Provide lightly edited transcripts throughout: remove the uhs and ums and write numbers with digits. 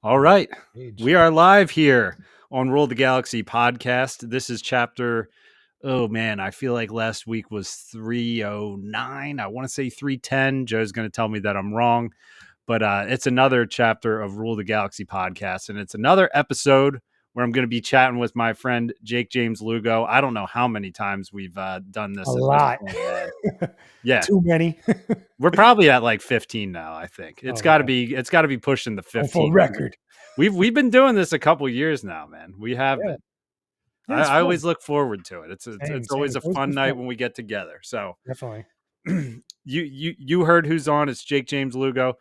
All right. Age. We are live here on Rule the Galaxy podcast. This is chapter, oh man, I feel like last week was 309. I want to say 310. Joe's going to tell me that I'm wrong, but it's another chapter of Rule the Galaxy podcast. And it's another episode where I'm going to be chatting with my friend Jakejames Lugo. I don't know how many times we've done A this at this lot. point, man. Yeah. Too many. We're probably at like 15 now, I think. Oh, It's got to be pushing the going for a 15. record. We've been doing this a couple years now, man. We have Yeah. been. Yeah, it's I fun. always look forward to it. Same. It's always It's a always fun been night fun. when we get together. So Definitely. you heard who's on? It's Jakejames Lugo.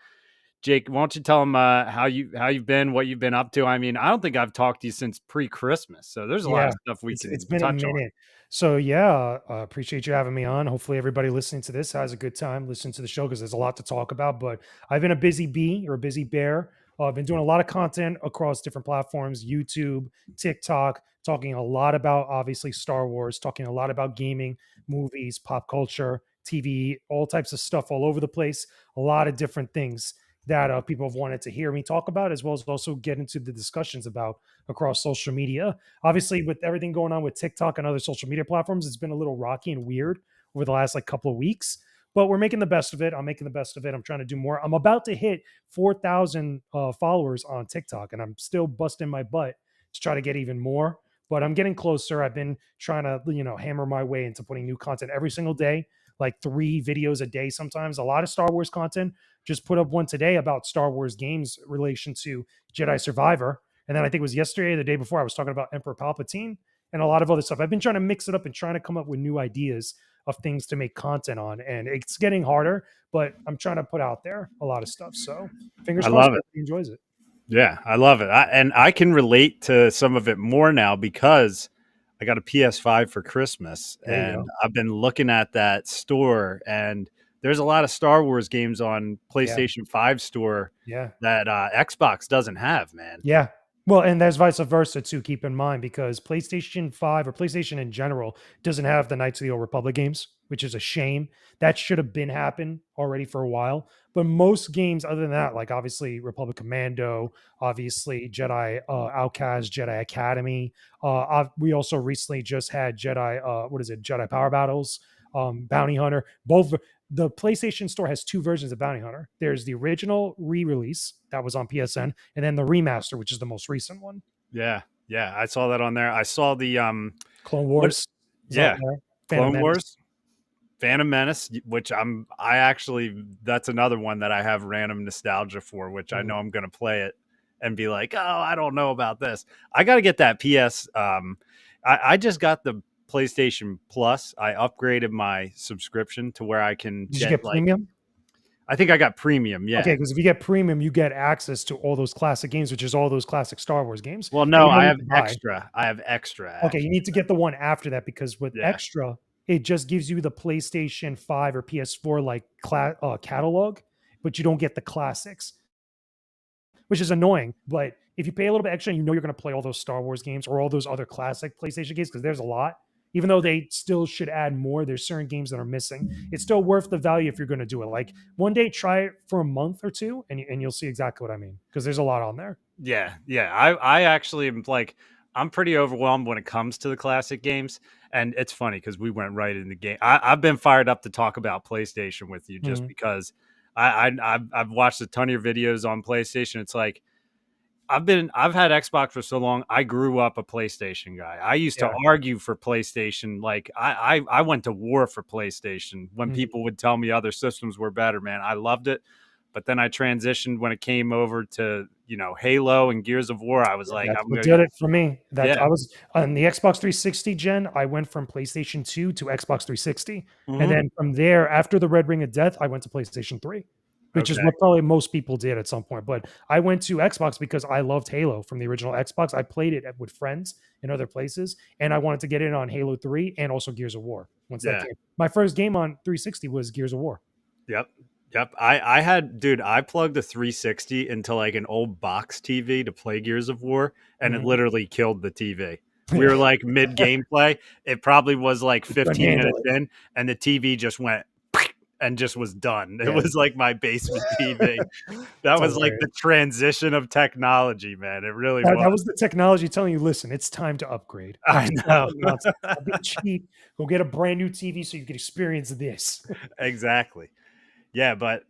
Jake, why don't you tell them how you've been, what you've been up to? I mean, I don't think I've talked to you since pre-Christmas, so there's a lot Yeah. of stuff we It's can been a touch on. minute. So yeah, appreciate you having me on. Hopefully everybody listening to this has a good time listening to the show because there's a lot to talk about. But I've been a busy bee or a busy bear. I've been doing a lot of content across different platforms, YouTube, TikTok, talking a lot about obviously Star Wars, talking a lot about gaming, movies, pop culture, TV, all types of stuff all over the place. A lot of different things that people have wanted to hear me talk about, as well as also get into the discussions about across social media. Obviously, with everything going on with TikTok and other social media platforms, it's been a little rocky and weird over the last like couple of weeks, but we're making the best of it. I'm making the best of it. I'm trying to do more. I'm about to hit 4,000 followers on TikTok, and I'm still busting my butt to try to get even more. But I'm getting closer. I've been trying to, hammer my way into putting new content every single day, like 3 videos a day sometimes. A lot of Star Wars content. Just put up one today about Star Wars games relation to Jedi Survivor. And then I think it was yesterday or the day before I was talking about Emperor Palpatine and a lot of other stuff. I've been trying to mix it up and trying to come up with new ideas of things to make content on. And it's getting harder, but I'm trying to put out there a lot of stuff. So fingers I crossed love it. everybody enjoys it. Yeah, I love it. And I can relate to some of it more now because I got a PS5 for Christmas There you and go. I've been looking at that store and there's a lot of Star Wars games on Yeah. PlayStation 5 store Yeah. that Xbox doesn't have, man. Yeah. Well, and there's vice versa too. Keep in mind because PlayStation 5 or PlayStation in general doesn't have the Knights of the Old Republic games, which is a shame. That should have been happened already for a while. But most games, other than that, like obviously Republic Commando, obviously Jedi Outcast, Jedi Academy. We also recently just had Jedi, what is it? Jedi Power Battles, Bounty Hunter. Both the PlayStation Store has 2 versions of Bounty Hunter. There's the original re-release that was on PSN, and then the remaster, which is the most recent one. Yeah. Yeah, I saw that on there. I saw the Clone what Wars is on yeah, there. Phantom Clone Menace. Wars, Phantom Menace, which I actually that's another one that I have random nostalgia for, which I know I'm going to play it and be like, "Oh, I don't know about this." I got to get that PS I just got the PlayStation Plus. I upgraded my subscription to where I can Did you get get like premium? I think I got premium, Okay, yeah. because if you get premium, you get access to all those classic games, which is all those classic Star Wars games Well, that no, you don't I need have to buy. extra. I have extra Okay, you actually. need to get the one after that because with Yeah. extra, it just gives you the PlayStation 5 or PS4 like catalog, but you don't get the classics, which is annoying. But if you pay a little bit extra and you know you're going to play all those Star Wars games or all those other classic PlayStation games, because there's a lot, even though they still should add more, there's certain games that are missing. It's still worth the value if you're going to do it. Like one day, try it for a month or two, and you'll see exactly what I mean. Because there's a lot on there. Yeah, yeah. I actually am like I'm pretty overwhelmed when it comes to the classic games, and it's funny because we went right in the game. I've been fired up to talk about PlayStation with you just Mhm. because I've watched a ton of your videos on PlayStation. It's like I've had Xbox for so long. I grew up a PlayStation guy. I used to Yeah. argue for PlayStation. Like I went to war for PlayStation when Mhm. people would tell me other systems were better. Man, I loved it. But then I transitioned when it came over to Halo and Gears of War. I was like, That's I'm what gonna did go. it for me. That Yeah. I was on the Xbox 360 gen. I went from PlayStation 2 to Xbox 360, and Hmm. then from there, after the Red Ring of Death, I went to PlayStation 3, which is Okay. what probably most people did at some point. But I went to Xbox because I loved Halo from the original Xbox. I played it with friends in other places, and I wanted to get in on Halo 3 and also Gears of War once that Yeah. came. My first game on 360 was Gears of War. Yep. Yep. I had, dude, I plugged a 360 into like an old box TV to play Gears of War, and it Mhm. literally killed the TV. We were like mid gameplay. It probably was like Couldn't 15 handle minutes it. in, and the TV just went and just was done. It Yeah. was like my basement TV. That It's was like the hilarious. transition of technology, man. It really That was. was the technology telling you, "Listen, it's time to upgrade. Like, I stop know. the nonsense. Stop being cheap. Go get a brand new TV so you can experience this." Exactly. Yeah, but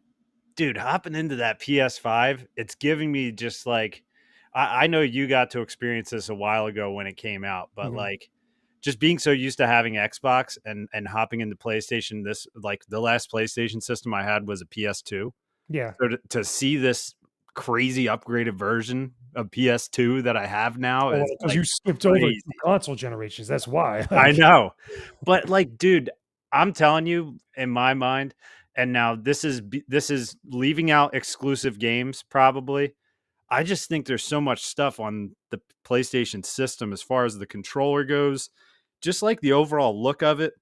dude, hopping into that PS5, it's giving me just like I know you got to experience this a while ago when it came out, but Mhm. like just being so used to having Xbox and hopping into PlayStation, this like the last PlayStation system I had was a PS2. Yeah. So to see this crazy upgraded version of PS2 that I have now Oh, is because like you skipped over 2 crazy. console generations, that's why, I like know. But like, dude, I'm telling you, in my mind, and now this is leaving out exclusive games probably. I just think there's so much stuff on the PlayStation system as far as the controller goes, just like the overall look of it,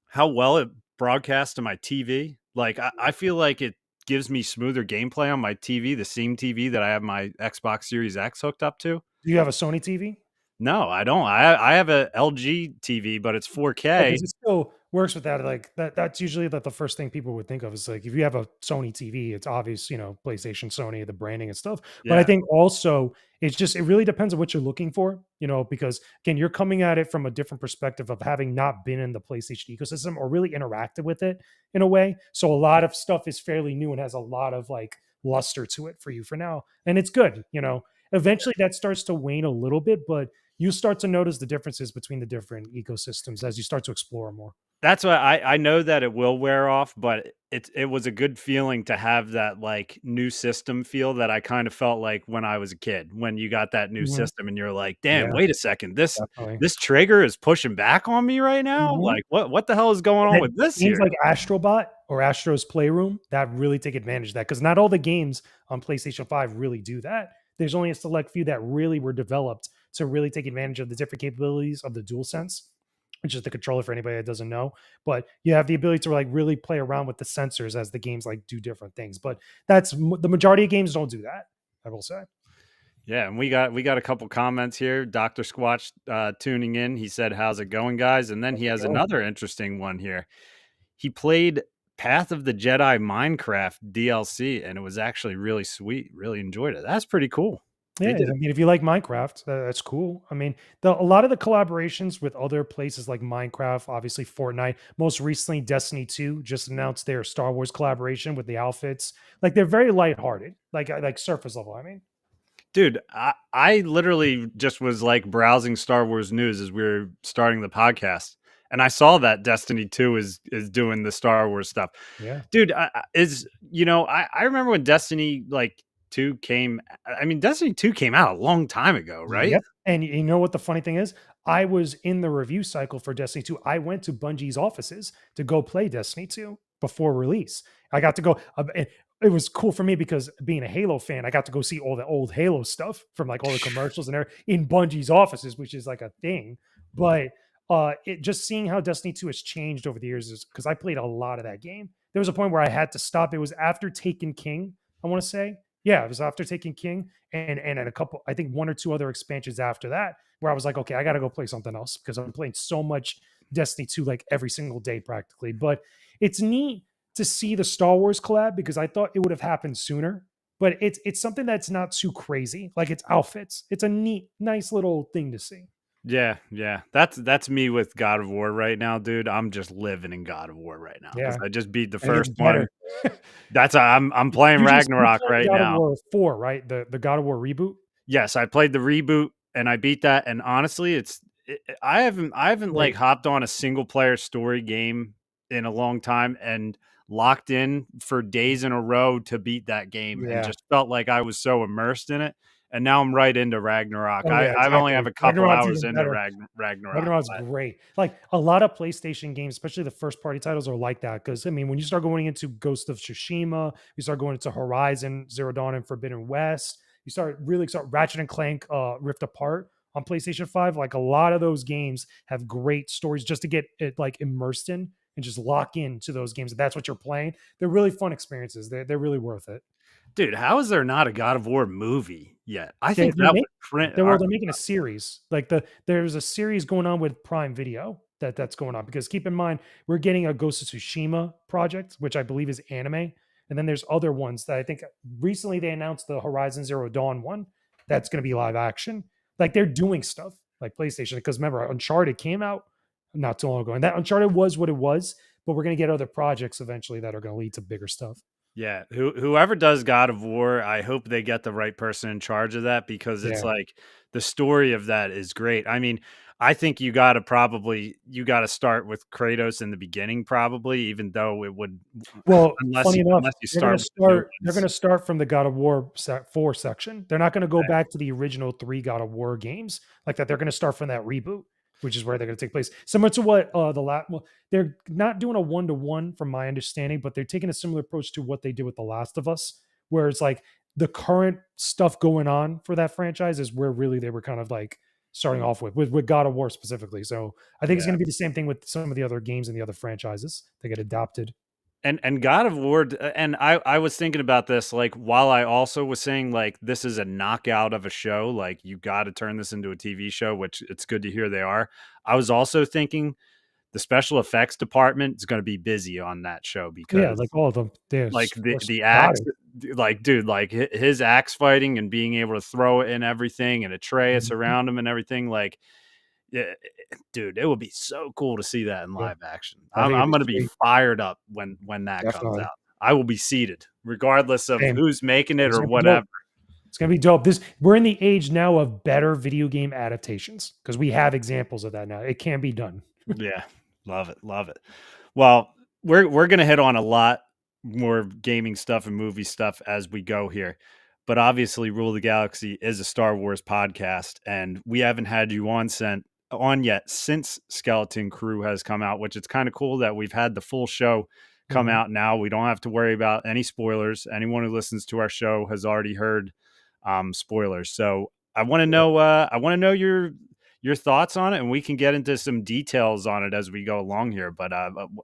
how well it broadcasts to my TV. Like I feel like it gives me smoother gameplay on my TV, the same TV that I have my Xbox Series X hooked up to. do you have a Sony TV? No, I don't. I have a LG TV, but it's Yeah, because 4K. it still works with that, like, that's usually the first thing people would think of is, like, if you have a Sony TV, it's obvious, PlayStation, Sony, the branding and stuff, but I Yeah. think also it really depends on what you're looking for, because, again, you're coming at it from a different perspective of having not been in the PlayStation ecosystem or really interacted with it in a way, so a lot of stuff is fairly new and has a lot of, like, luster to it for you for now, and it's good. Eventually, that starts to wane a little bit, but you start to notice the differences between the different ecosystems as you start to explore more. That's why I know that it will wear off, but it was a good feeling to have that, like, new system feel that I kind of felt like when I was a kid, when you got that new Mhm. system and you're like, "Damn, Yeah, wait a second, this definitely. this trigger is pushing back on me right now? Mhm. Like, what the hell is going on And with this games here?" like Astrobot or Astro's Playroom that really take advantage of that because not all the games on PlayStation 5 really do that. There's only a select few that really were developed to really take advantage of the different capabilities of the DualSense, which is the controller for anybody that doesn't know. But you have the ability to like really play around with the sensors as the games like do different things. But the majority of games don't do that. I will say. Yeah, and we got a couple comments here. Dr. Squatch tuning in. He said, "How's it going, guys?" And then How's he it has going? another interesting one here. He played Path of the Jedi Minecraft DLC, and it was actually really sweet. Really enjoyed it. That's pretty cool. Yeah, They did I mean, if you like Minecraft, that's cool. I mean, a lot of the collaborations with other places like Minecraft, obviously Fortnite, most recently Destiny 2 just announced their Star Wars collaboration with the outfits. Like they're very lighthearted, like surface level. I mean, Dude, I literally just was like browsing Star Wars news as we were starting the podcast, and I saw that Destiny 2 is doing the Star Wars stuff. yeah. Dude, I remember when Destiny like 2 came. I mean, Destiny 2 came out a long time ago, right? Yep. And you know what the funny thing is? I was in the review cycle for Destiny 2. I went to Bungie's offices to go play Destiny 2 before release. I got to go. It was cool for me because being a Halo fan, I got to go see all the old Halo stuff from like all the commercials and everything in Bungie's offices, which is like a thing. But it just seeing how Destiny 2 has changed over the years is because I played a lot of that game. There was a point where I had to stop. It was after Taken King, I want to say. Yeah, it was after Taken King and a couple, I think one or two other expansions after that, where I was like, okay, I got to go play something else because I'm playing so much Destiny 2 like every single day practically. But it's neat to see the Star Wars collab because I thought it would have happened sooner. But it's something that's not too crazy. Like it's outfits. It's a neat, nice little thing to see. Yeah, yeah. That's me with God of War right now, dude. I'm just living in God of War right now because Yeah, I just beat the and it gets first better. one. That's I'm playing You're Ragnarok playing right God of now. War 4, right? The God of War reboot. Yes, I played the reboot and I beat that, and honestly, I haven't, like, Great. hopped on a single player story game in a long time and locked in for days in a row to beat that game and Yeah. just felt like I was so immersed in it, and now I'm right into Ragnarok. Oh yeah, I've only have exactly. a couple Ragnarok's hours even into better. Ragnarok, Ragnarok's but great. Like a lot of PlayStation games, especially the first party titles, are like that. Because I mean, when you start going into Ghost of Tsushima, you start going into Horizon Zero Dawn and Forbidden West, you start Ratchet and Clank Rift Apart on PlayStation 5. Like a lot of those games have great stories just to get it like immersed in and just lock into those games. If that's what you're playing. They're really fun experiences. They're really worth it. dude, how is there not a God of War movie yet? I They're, think they're that making would print they're, well, they're making a series. Like there's a series going on with Prime Video that's going on, because keep in mind we're getting a Ghost of Tsushima project, which I believe is anime, and then there's other ones that I think recently they announced the Horizon Zero Dawn one that's going to be live action. Like they're doing stuff like PlayStation, because remember Uncharted came out not too long ago, and that Uncharted was what it was, but we're going to get other projects eventually that are going to lead to bigger stuff. Yeah, whoever does God of War, I hope they get the right person in charge of that because it's Yeah. like the story of that is great. I mean, I think you got to start with Kratos in the beginning, probably, even though it would Well, funny enough, unless you start with the new they're ones. gonna start from the God of War 4 section. They're not gonna go Okay. back to the original 3 God of War games like that. They're gonna start from that reboot, which is where they're gonna take place. Similar to what well, they're not doing a one-to-one from my understanding, but they're taking a similar approach to what they did with The Last of Us, where it's like the current stuff going on for that franchise is where really they were kind of like starting off with God of War specifically. So I think it's Yeah. gonna be the same thing with some of the other games and the other franchises that get adopted. And God of War, and I was thinking about this, like, while I also was saying, like, this is a knockout of a show, like, you gotta turn this into a TV show, which it's good to hear they are. I was also thinking the special effects department is gonna be busy on that show Yeah, because, like all of them. like, There's the got axe it. like, dude, like, hi his axe fighting and being able to throw it and everything and Atreus Mhm. around him and everything, like, yeah, dude, it would be so cool to see that in Yeah, live action. I think I'm it'd be gonna be sweet. fired up when that comes Definitely. out. I will be seated regardless of Same. who's making it It's or gonna be whatever. dope. It's gonna be dope. This We're in the age now of better video game adaptations because we have examples of that now. It can be done. Yeah, love it, love it. Well, we're gonna hit on a lot more gaming stuff and movie stuff as we go here, but obviously, Rule of the Galaxy is a Star Wars podcast, and we haven't had you on yet since Skeleton Crew has come out, which it's kind of cool that we've had the full show come Mhm. out now. We don't have to worry about any spoilers. Anyone who listens to our show has already heard spoilers. So I want to know your thoughts on it, and we can get into some details on it as we go along here. But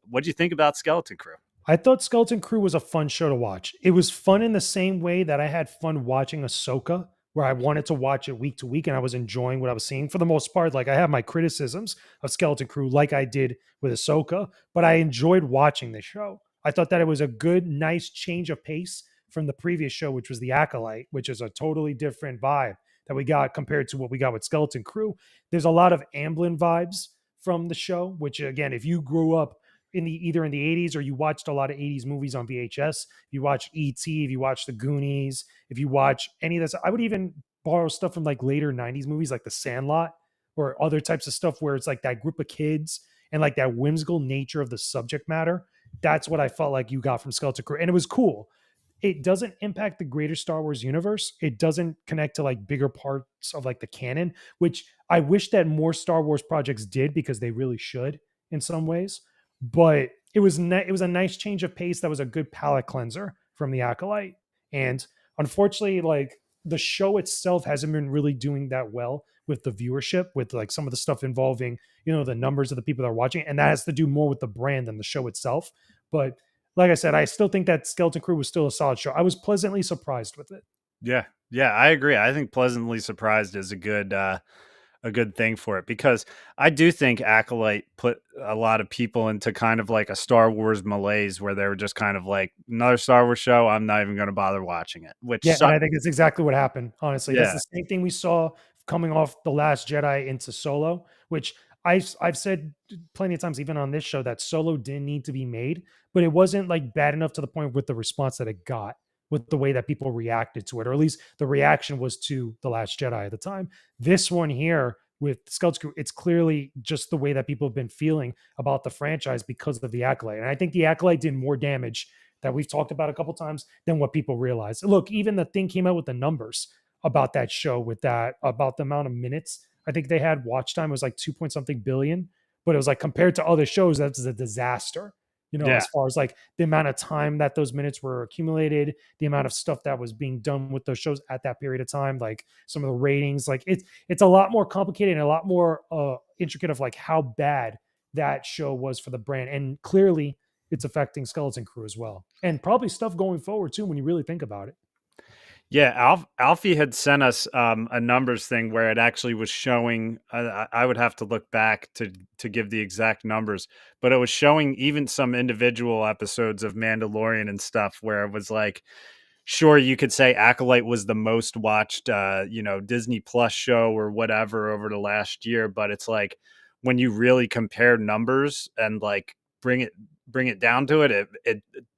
what do you think about Skeleton Crew? I thought Skeleton Crew was a fun show to watch. It was fun in the same way that I had fun watching Ahsoka, where I wanted to watch it week to week and I was enjoying what I was seeing for the most part. Like I have my criticisms of Skeleton Crew, like I did with Ahsoka, but I enjoyed watching the show. I thought that it was a good, nice change of pace from the previous show, which was The Acolyte, which is a totally different vibe that we got compared to what we got with Skeleton Crew. There's a lot of Amblin vibes from the show, which again, if you grew up in the either in the 80s or you watched a lot of 80s movies on VHS. If you watch E.T., if you watch The Goonies, if you watch any of this, I would even borrow stuff from like later 90s movies like The Sandlot or other types of stuff where it's like that group of kids and like that whimsical nature of the subject matter. That's what I felt like you got from Skeleton Crew. And it was cool. It doesn't impact the greater Star Wars universe. It doesn't connect to like bigger parts of like the canon, which I wish that more Star Wars projects did because they really should in some ways. But it was a nice change of pace. That was a good palate cleanser from the Acolyte. And unfortunately, like the show itself hasn't been really doing that well with the viewership, with like some of the stuff involving, the numbers of the people that are watching. And that has to do more with the brand than the show itself. But like I said, I still think that Skeleton Crew was still a solid show. I was pleasantly surprised with it. Yeah, yeah, I agree. I think pleasantly surprised is a good thing for it because I do think Acolyte put a lot of people into kind of like a Star Wars malaise where they were just kind of like another Star Wars show. I'm not even going to bother watching it, which Yeah, and sucks. I think it's exactly what happened, honestly. That's Yeah, the same thing we saw coming off The Last Jedi into Solo, which I've said plenty of times, even on this show, that Solo didn't need to be made, but it wasn't like bad enough to the point with the response that it got, with the way that people reacted to it, or at least the reaction was to The Last Jedi at the time. This one here with Skeleton Crew, it's clearly just the way that people have been feeling about the franchise because of the Acolyte. And I think the Acolyte did more damage that we've talked about a couple times than what people realize. Look, even the thing came out with the numbers about that show, with that about the amount of minutes. I think they had watch time was like 2 point something billion, but it was like compared to other shows, that's a disaster. yeah, As far as like the amount of time that those minutes were accumulated, the amount of stuff that was being done with those shows at that period of time, like some of the ratings, like it's a lot more complicated and a lot more intricate of like how bad that show was for the brand. And clearly it's affecting Skeleton Crew as well. And probably stuff going forward too when you really think about it. Yeah, Alfie had sent us a numbers thing where it actually was showing. I would have to look back to give the exact numbers, but it was showing even some individual episodes of Mandalorian and stuff where it was like, sure, you could say Acolyte was the most watched, Disney Plus show or whatever over the last year, but it's like when you really compare numbers and like bring it down to it,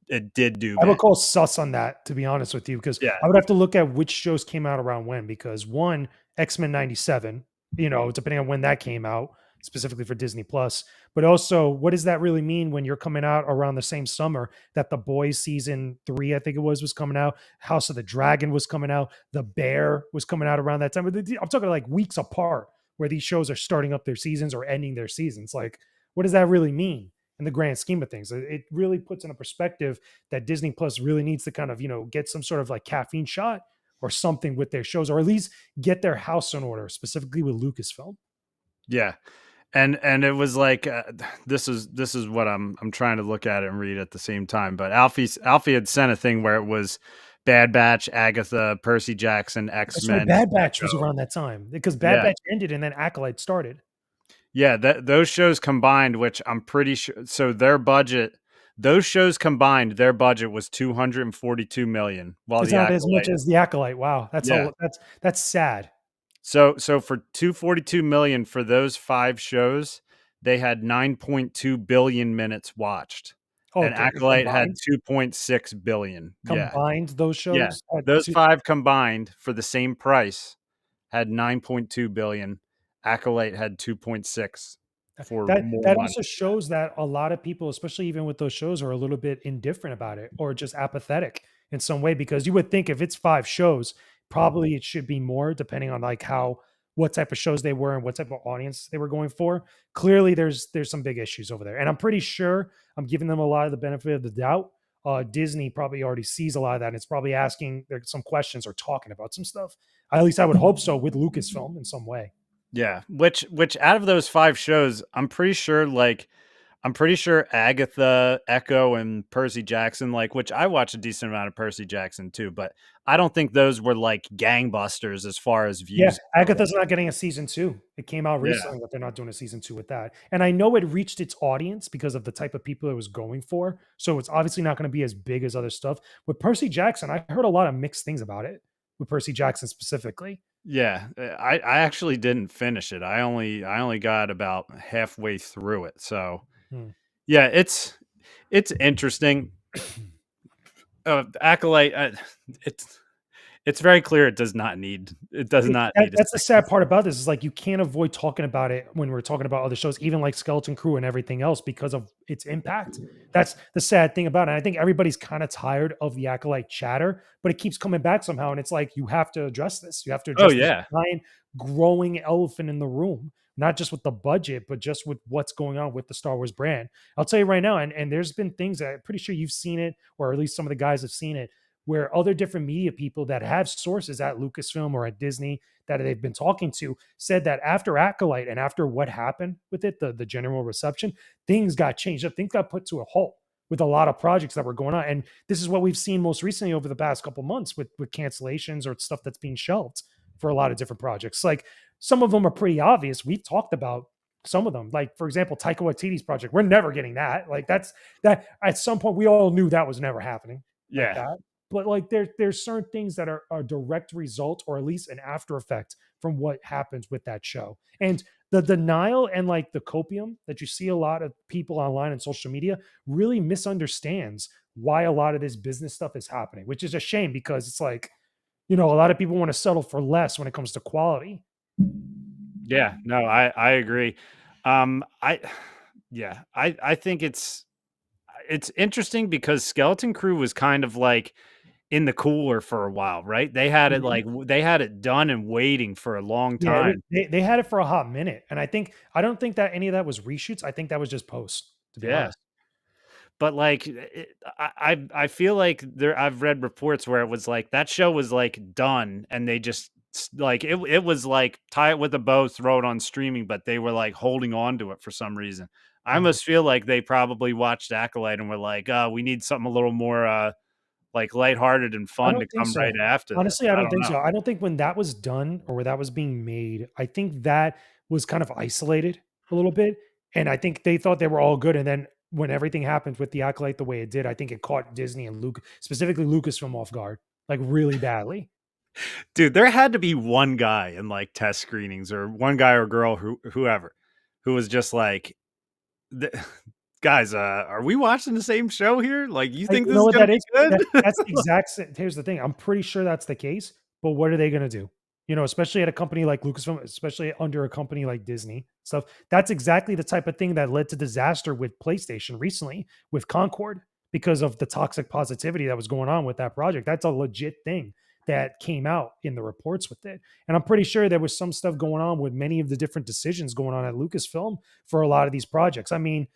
it did do I would bad. call sus on that, to be honest with you, because Yeah, I would have to look at which shows came out around when. Because one, X-Men '97, depending on when that came out, specifically for Disney Plus. But also, what does that really mean when you're coming out around the same summer that The Boys season 3, I think it was coming out, House of the Dragon was coming out, The Bear was coming out around that time. I'm talking like weeks apart where these shows are starting up their seasons or ending their seasons. Like, what does that really mean in the grand scheme of things? It really puts in a perspective that Disney Plus really needs to kind of, get some sort of like caffeine shot or something with their shows, or at least get their house in order, specifically with Lucasfilm. yeah. And it was like this is what I'm trying to look at it and read at the same time. But Alfie had sent a thing where it was Bad Batch, Agatha, Percy Jackson, X That's right. Men, Bad Batch was Echo. around that time because Bad Yeah, Batch ended and then Acolyte started. yeah. Those shows combined, which I'm pretty sure. So their budget, those shows combined, their budget was 242 million, while It's the not as much Acolyte. as the Acolyte. Wow, Yeah. that's sad. So for 242 million for those 5 shows, they had 9.2 billion minutes watched, Oh, and Acolyte had combined 2.6 billion. Yeah. combined those Yeah. shows had Those two. 5 combined for the same price had 9.2 billion. Acolyte had 2.6 for That more that money. also shows that a lot of people, especially even with those shows, are a little bit indifferent about it or just apathetic in some way. Because you would think if it's 5 shows, probably it should be more, depending on like how what type of shows they were and what type of audience they were going for. Clearly, there's some big issues over there, and I'm pretty sure I'm giving them a lot of the benefit of the doubt. Disney probably already sees a lot of that, and it's probably asking some questions or talking about some stuff. At least I would hope so with Lucasfilm in some way. Yeah, which out of those 5 shows, I'm pretty sure Agatha, Echo, and Percy Jackson, like, which I watch a decent amount of Percy Jackson too, but I don't think those were like gangbusters as far as Yeah, views go. Agatha's not getting a season 2. It came out Yeah. recently that they're not doing a season 2 with that. And I know it reached its audience because of the type of people it was going for. So it's obviously not going to be as big as other stuff. With Percy Jackson, I heard a lot of mixed things about it. With Percy Jackson specifically. Yeah, I actually didn't finish it. I only got about halfway through it. So Hmm. yeah, it's interesting. Acolyte, it's very clear it does not need a That's the sad sequel. part about this is like you can't avoid talking about it when we're talking about other shows, even like Skeleton Crew and everything else, because of its impact. That's the sad thing about it. I think everybody's kind of tired of the Acolyte chatter, but it keeps coming back somehow. And it's like you have to address this. You have to Oh address this yeah, giant growing elephant in the room, not just with the budget, but just with what's going on with the Star Wars brand. I'll tell you right now, and there's been things that I'm pretty sure you've seen it, or at least some of the guys have seen it where other different media people that have sources at Lucasfilm or at Disney that they've been talking to said that after Acolyte and after what happened with it, the general reception, things got changed up. Things got put to a halt with a lot of projects that were going on. And this is what we've seen most recently over the past couple months with cancellations or stuff that's being shelved for a lot of different projects. Like some of them are pretty obvious. We've talked about some of them. Like, for example, Taika Waititi's project. We're never getting that. Like that at some point we all knew that was never happening like yeah. that. But like there's certain things that are a direct result or at least an after effect from what happens with that show. And the denial and like the copium that you see a lot of people online and social media really misunderstands why a lot of this business stuff is happening, which is a shame because it's like, a lot of people want to settle for less when it comes to quality. Yeah, no, I agree. I yeah, I think it's interesting because Skeleton Crew was kind of like in the cooler for a while, right? They had it Mhm. like they had it done and waiting for a long Yeah, time. they had it for a hot minute, and I don't think that any of that was reshoots. I think that was just post, to be Yeah. honest. But like I feel like I've read reports where it was like that show was like done and they just like it was like tie it with a bow, throw it on streaming, but they were like holding on to it for some reason. I Mhm. almost feel like they probably watched Acolyte and were like, we need something a little more like lighthearted and I fun to don't think come right so. after this. Honestly, I I don't don't think know. so. I don't think when that was done or where that was being made, I think that was kind of isolated a little bit, and I think they thought they were all good, and then when everything happened with the Acolyte the way it did, I think it caught Disney and Luke, specifically Lucasfilm off guard, like, really badly. Dude, there had to be one guy in like test screenings or one guy or girl whoever who was just like, guys, are we watching the same show here? Like, you think You this know is what gonna that be is? good? That's the exact sa here's the thing, I'm pretty sure that's the case, but what are they gonna do? You know, especially at a company like Lucasfilm, especially under a company like Disney, stuff. That's exactly the type of thing that led to disaster with PlayStation recently with Concord because of the toxic positivity that was going on with that project. That's a legit thing that came out in the reports with it. And I'm pretty sure there was some stuff going on with many of the different decisions going on at Lucasfilm for a lot of these projects. I mean,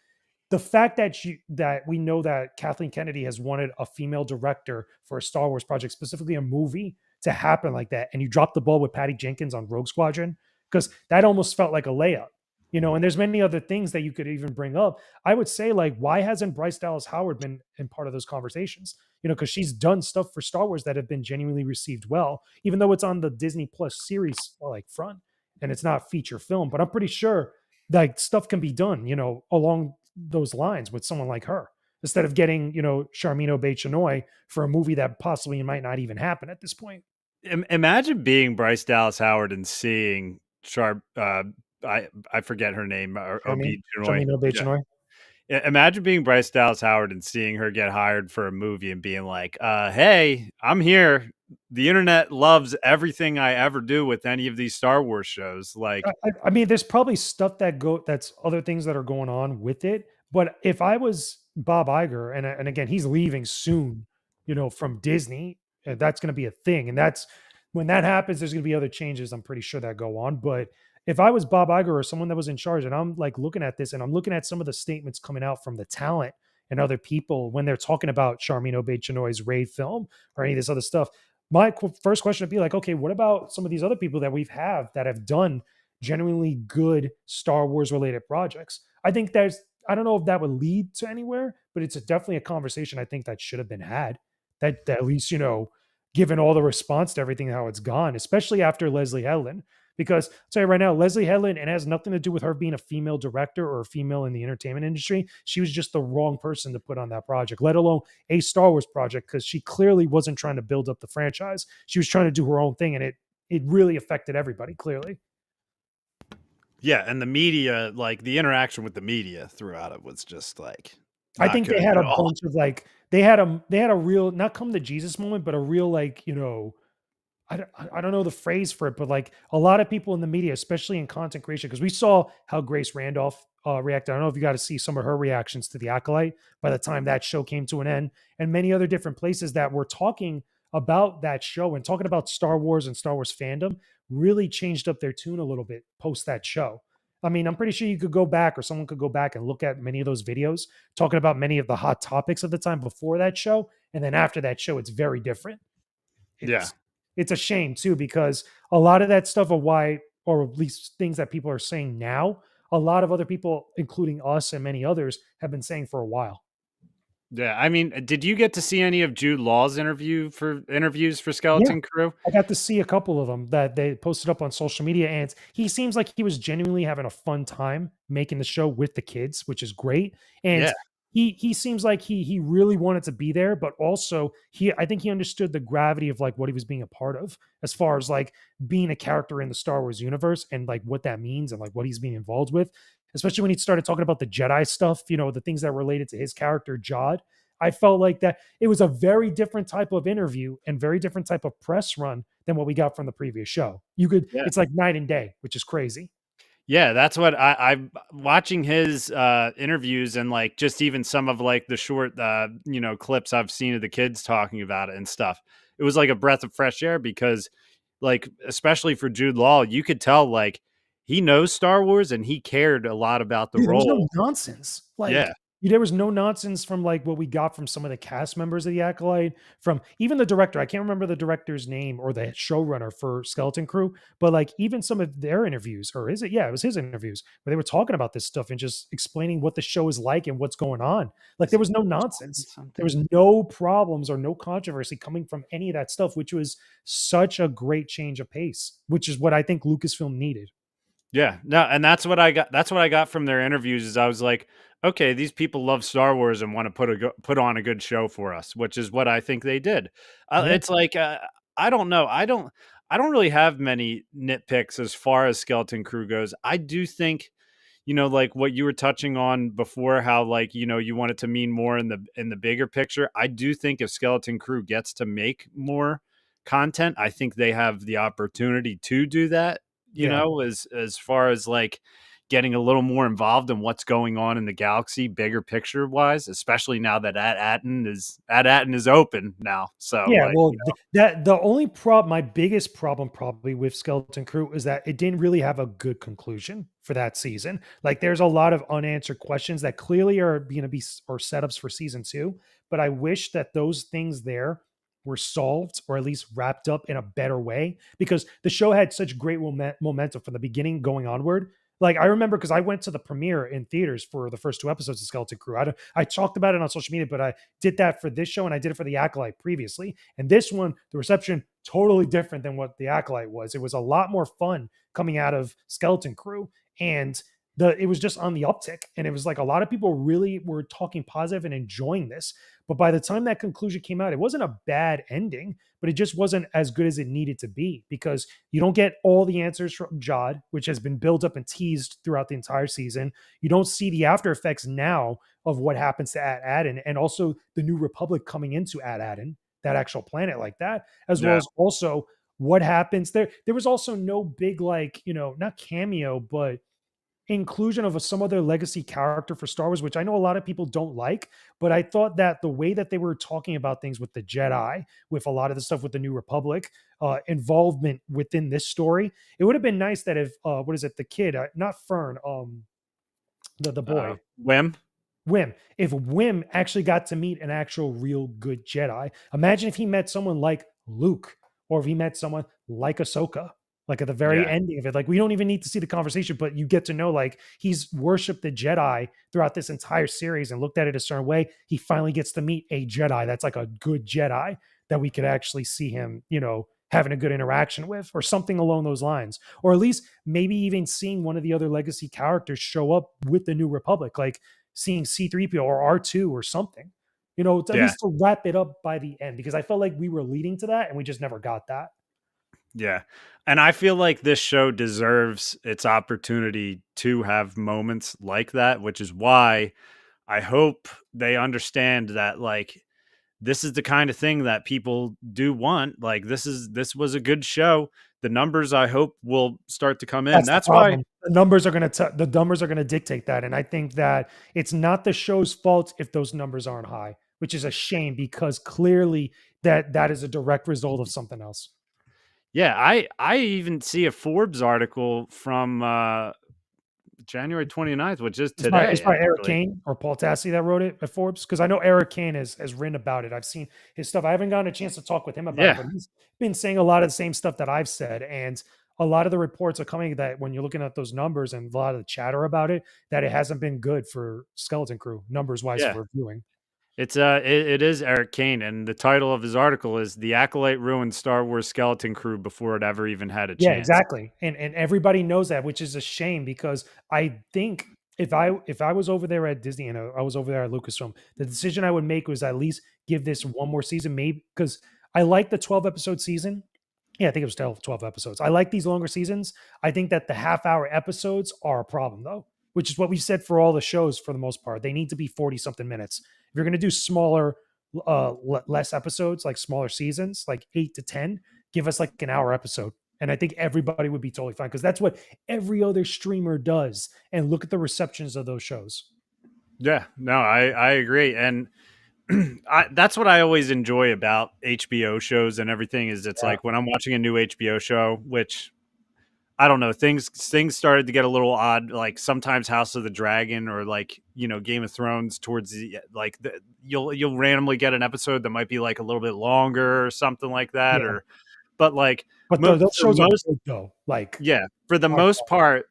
the fact that we know that Kathleen Kennedy has wanted a female director for a Star Wars project, specifically a movie, to happen like that, and you dropped the ball with Patty Jenkins on Rogue Squadron, because that almost felt like a layup, you know. And there's many other things that you could even bring up. I would say, like, why hasn't Bryce Dallas Howard been in part of those conversations? You know, because she's done stuff for Star Wars that have been genuinely received well, even though it's on the Disney Plus series like front and it's not feature film. But I'm pretty sure like stuff can be done, you know, along those lines with someone like her instead of getting, you know, Charmino Chanoy for a movie that possibly might not even happen at this point. Imagine being Bryce Dallas Howard and seeing Sharp. I forget her name. Or Ob Chinoy. Charmino Yeah. Chanoy. Imagine being Bryce Dallas Howard and seeing her get hired for a movie and being like, "Hey, I'm here. The internet loves everything I ever do with any of these Star Wars shows." Like, I mean, there's probably stuff that's other things that are going on with it. But if I was Bob Iger, and again, he's leaving soon, you know, from Disney, and that's going to be a thing. And that's when that happens, there's going to be other changes. I'm pretty sure that go on. But if I was Bob Iger or someone that was in charge, and I'm like looking at this, and I'm looking at some of the statements coming out from the talent and other people when they're talking about Charmin Chanoy's Raid film or any of this other stuff, my first question would be like, okay, what about some of these other people that that have done genuinely good Star Wars related projects? I think I don't know if that would lead to anywhere, but it's definitely a conversation I think that should have been had. That at least, you know, given all the response to everything, how it's gone, especially after Leslie Hedlund. Because I'll tell you right now, Leslie Hedlund, and it has nothing to do with her being a female director or a female in the entertainment industry. She was just the wrong person to put on that project, let alone a Star Wars project, because she clearly wasn't trying to build up the franchise. She was trying to do her own thing, and it really affected everybody, clearly. yeah, and the media, like the interaction with the media throughout it was just like I not think good they had at a all. bunch of like they had a real not come to Jesus moment, but a real like, you know, I don't know the phrase for it, but like a lot of people in the media, especially in content creation, because we saw how Grace Randolph reacted. I don't know if you got to see some of her reactions to the Acolyte by the time that show came to an end, and many other different places that were talking about that show and talking about Star Wars and Star Wars fandom really changed up their tune a little bit post that show. I mean, I'm pretty sure you could go back or someone could go back and look at many of those videos talking about many of the hot topics of the time before that show. And then after that show, it's very different. Yeah. It's a shame too, because a lot of that stuff of why, or at least things that people are saying now, a lot of other people, including us and many others, have been saying for a while. Yeah. I mean, did you get to see any of Jude Law's interviews for Yeah, Skeleton Crew? I got to see a couple of them that they posted up on social media, and he seems like he was genuinely having a fun time making the show with the kids, which is great. And Yeah. he seems like he really wanted to be there, but also I think he understood the gravity of like what he was being a part of, as far as like being a character in the Star Wars universe and like what that means and like what he's being involved with. Especially when he started talking about the Jedi stuff, you know, the things that related to his character, Jod. I felt like that it was a very different type of interview and very different type of press run than what we got from the previous show. Yeah. It's like night and day, which is crazy. Yeah, that's what I'm watching his interviews and like just even some of like the short clips I've seen of the kids talking about it and stuff. It was like a breath of fresh air because like especially for Jude Law, you could tell like he knows Star Wars and he cared a lot about the Dude, there was no role. nonsense. Like Yeah. There was no nonsense from like what we got from some of the cast members of the Acolyte, from even the director. I can't remember the director's name or the showrunner for Skeleton Crew, but like even some of their interviews, or is it? Yeah, it was his interviews where they were talking about this stuff and just explaining what the show is like and what's going on. Like Was there it was no John nonsense. There was something? no problems or no controversy coming from any of that stuff, which was such a great change of pace, which is what I think Lucasfilm needed. Yeah, no, and that's what I got. That's what I got from their interviews. Is I was like, okay, these people love Star Wars and want to put on a good show for us, which is what I think they did. Yeah. It's like I don't know. I don't really have many nitpicks as far as Skeleton Crew goes. I do think, like what you were touching on before, how like you want it to mean more in the bigger picture. I do think if Skeleton Crew gets to make more content, I think they have the opportunity to do that, Yeah. as far as like getting a little more involved in what's going on in the galaxy, bigger picture wise, especially now that At Atten is open now. So Yeah, like, well, that the only problem, my biggest problem probably with Skeleton Crew is that it didn't really have a good conclusion for that season. Like, there's a lot of unanswered questions that clearly are going to be or setups for season two. But I wish that those things there were solved or at least wrapped up in a better way because the show had such great momentum from the beginning going onward. Like I remember because I went to the premiere in theaters for the first two episodes of Skeleton Crew. I talked about it on social media, but I did that for this show and I did it for the Acolyte previously. And this one, the reception totally different than what the Acolyte was. It was a lot more fun coming out of Skeleton Crew, and it was just on the uptick. And it was like a lot of people really were talking positive and enjoying this. But by the time that conclusion came out, it wasn't a bad ending, but it just wasn't as good as it needed to be because you don't get all the answers from Jod, which has been built up and teased throughout the entire season. You don't see the after effects now of what happens to At-Aden and also the New Republic coming into At-Aden, that actual planet like that, as well yeah, as also what happens there. There was also no big, like, not cameo, but inclusion of some other legacy character for Star Wars, which I know a lot of people don't like, but I thought that the way that they were talking about things with the Jedi, with a lot of the stuff with the New Republic, involvement within this story, it would have been nice that if what is it, the kid, not Fern, the boy, Whim. Wim. If Wim actually got to meet an actual real good Jedi, imagine if he met someone like Luke or if he met someone like Ahsoka. Like at the very Yeah, ending of it, like we don't even need to see the conversation, but you get to know like he's worshipped the Jedi throughout this entire series and looked at it a certain way. He finally gets to meet a Jedi that's like a good Jedi that we could actually see him, having a good interaction with, or something along those lines, or at least maybe even seeing one of the other legacy characters show up with the New Republic, like seeing C3PO or R2 or something, at yeah, least to wrap it up by the end, because I felt like we were leading to that and we just never got that. yeah. And I feel like this show deserves its opportunity to have moments like that, which is why I hope they understand that like this is the kind of thing that people do want. Like this was a good show. The numbers I hope will start to come in. That's the That's why. problem. The numbers are going to dictate that, and I think that it's not the show's fault if those numbers aren't high, which is a shame because clearly that is a direct result of something else. Yeah, I even see a Forbes article from January 29th, which is It's today by Eric actually. Kane or Paul Tassi that wrote it at Forbes, because I know Eric Kane has written about it. I've seen his stuff. I haven't gotten a chance to talk with him about it, Yeah. but he's been saying a lot of the same stuff that I've said. And a lot of the reports are coming that when you're looking at those numbers and a lot of the chatter about it, that it hasn't been good for Skeleton Crew numbers wise Yeah. for viewing. It is Eric Kane, and the title of his article is "The Acolyte Ruined Star Wars Skeleton Crew Before It Ever Even Had a Yeah, Chance." exactly. And everybody knows that, which is a shame because I think if I was over there at Disney and I was over there at Lucasfilm, the decision I would make was at least give this one more season, maybe because I like the 12 episode season. Yeah, I think it was 12 episodes. I like these longer seasons. I think that the half-hour episodes are a problem though, which is what we said for all the shows for the most part. They need to be 40 something minutes. If you're going to do smaller less episodes, like smaller seasons, like 8 to 10, give us like an hour episode. And I think everybody would be totally fine because that's what every other streamer does. And look at the receptions of those shows. Yeah, no, I agree, and that's what I always enjoy about HBO shows and everything. Is it's Yeah. like when I'm watching a new HBO show, which I don't know, things started to get a little odd. Like sometimes House of the Dragon or like Game of Thrones towards you'll randomly get an episode that might be like a little bit longer or something like that. Yeah, Or but like but those for shows are most good though. Like, yeah, for the most part,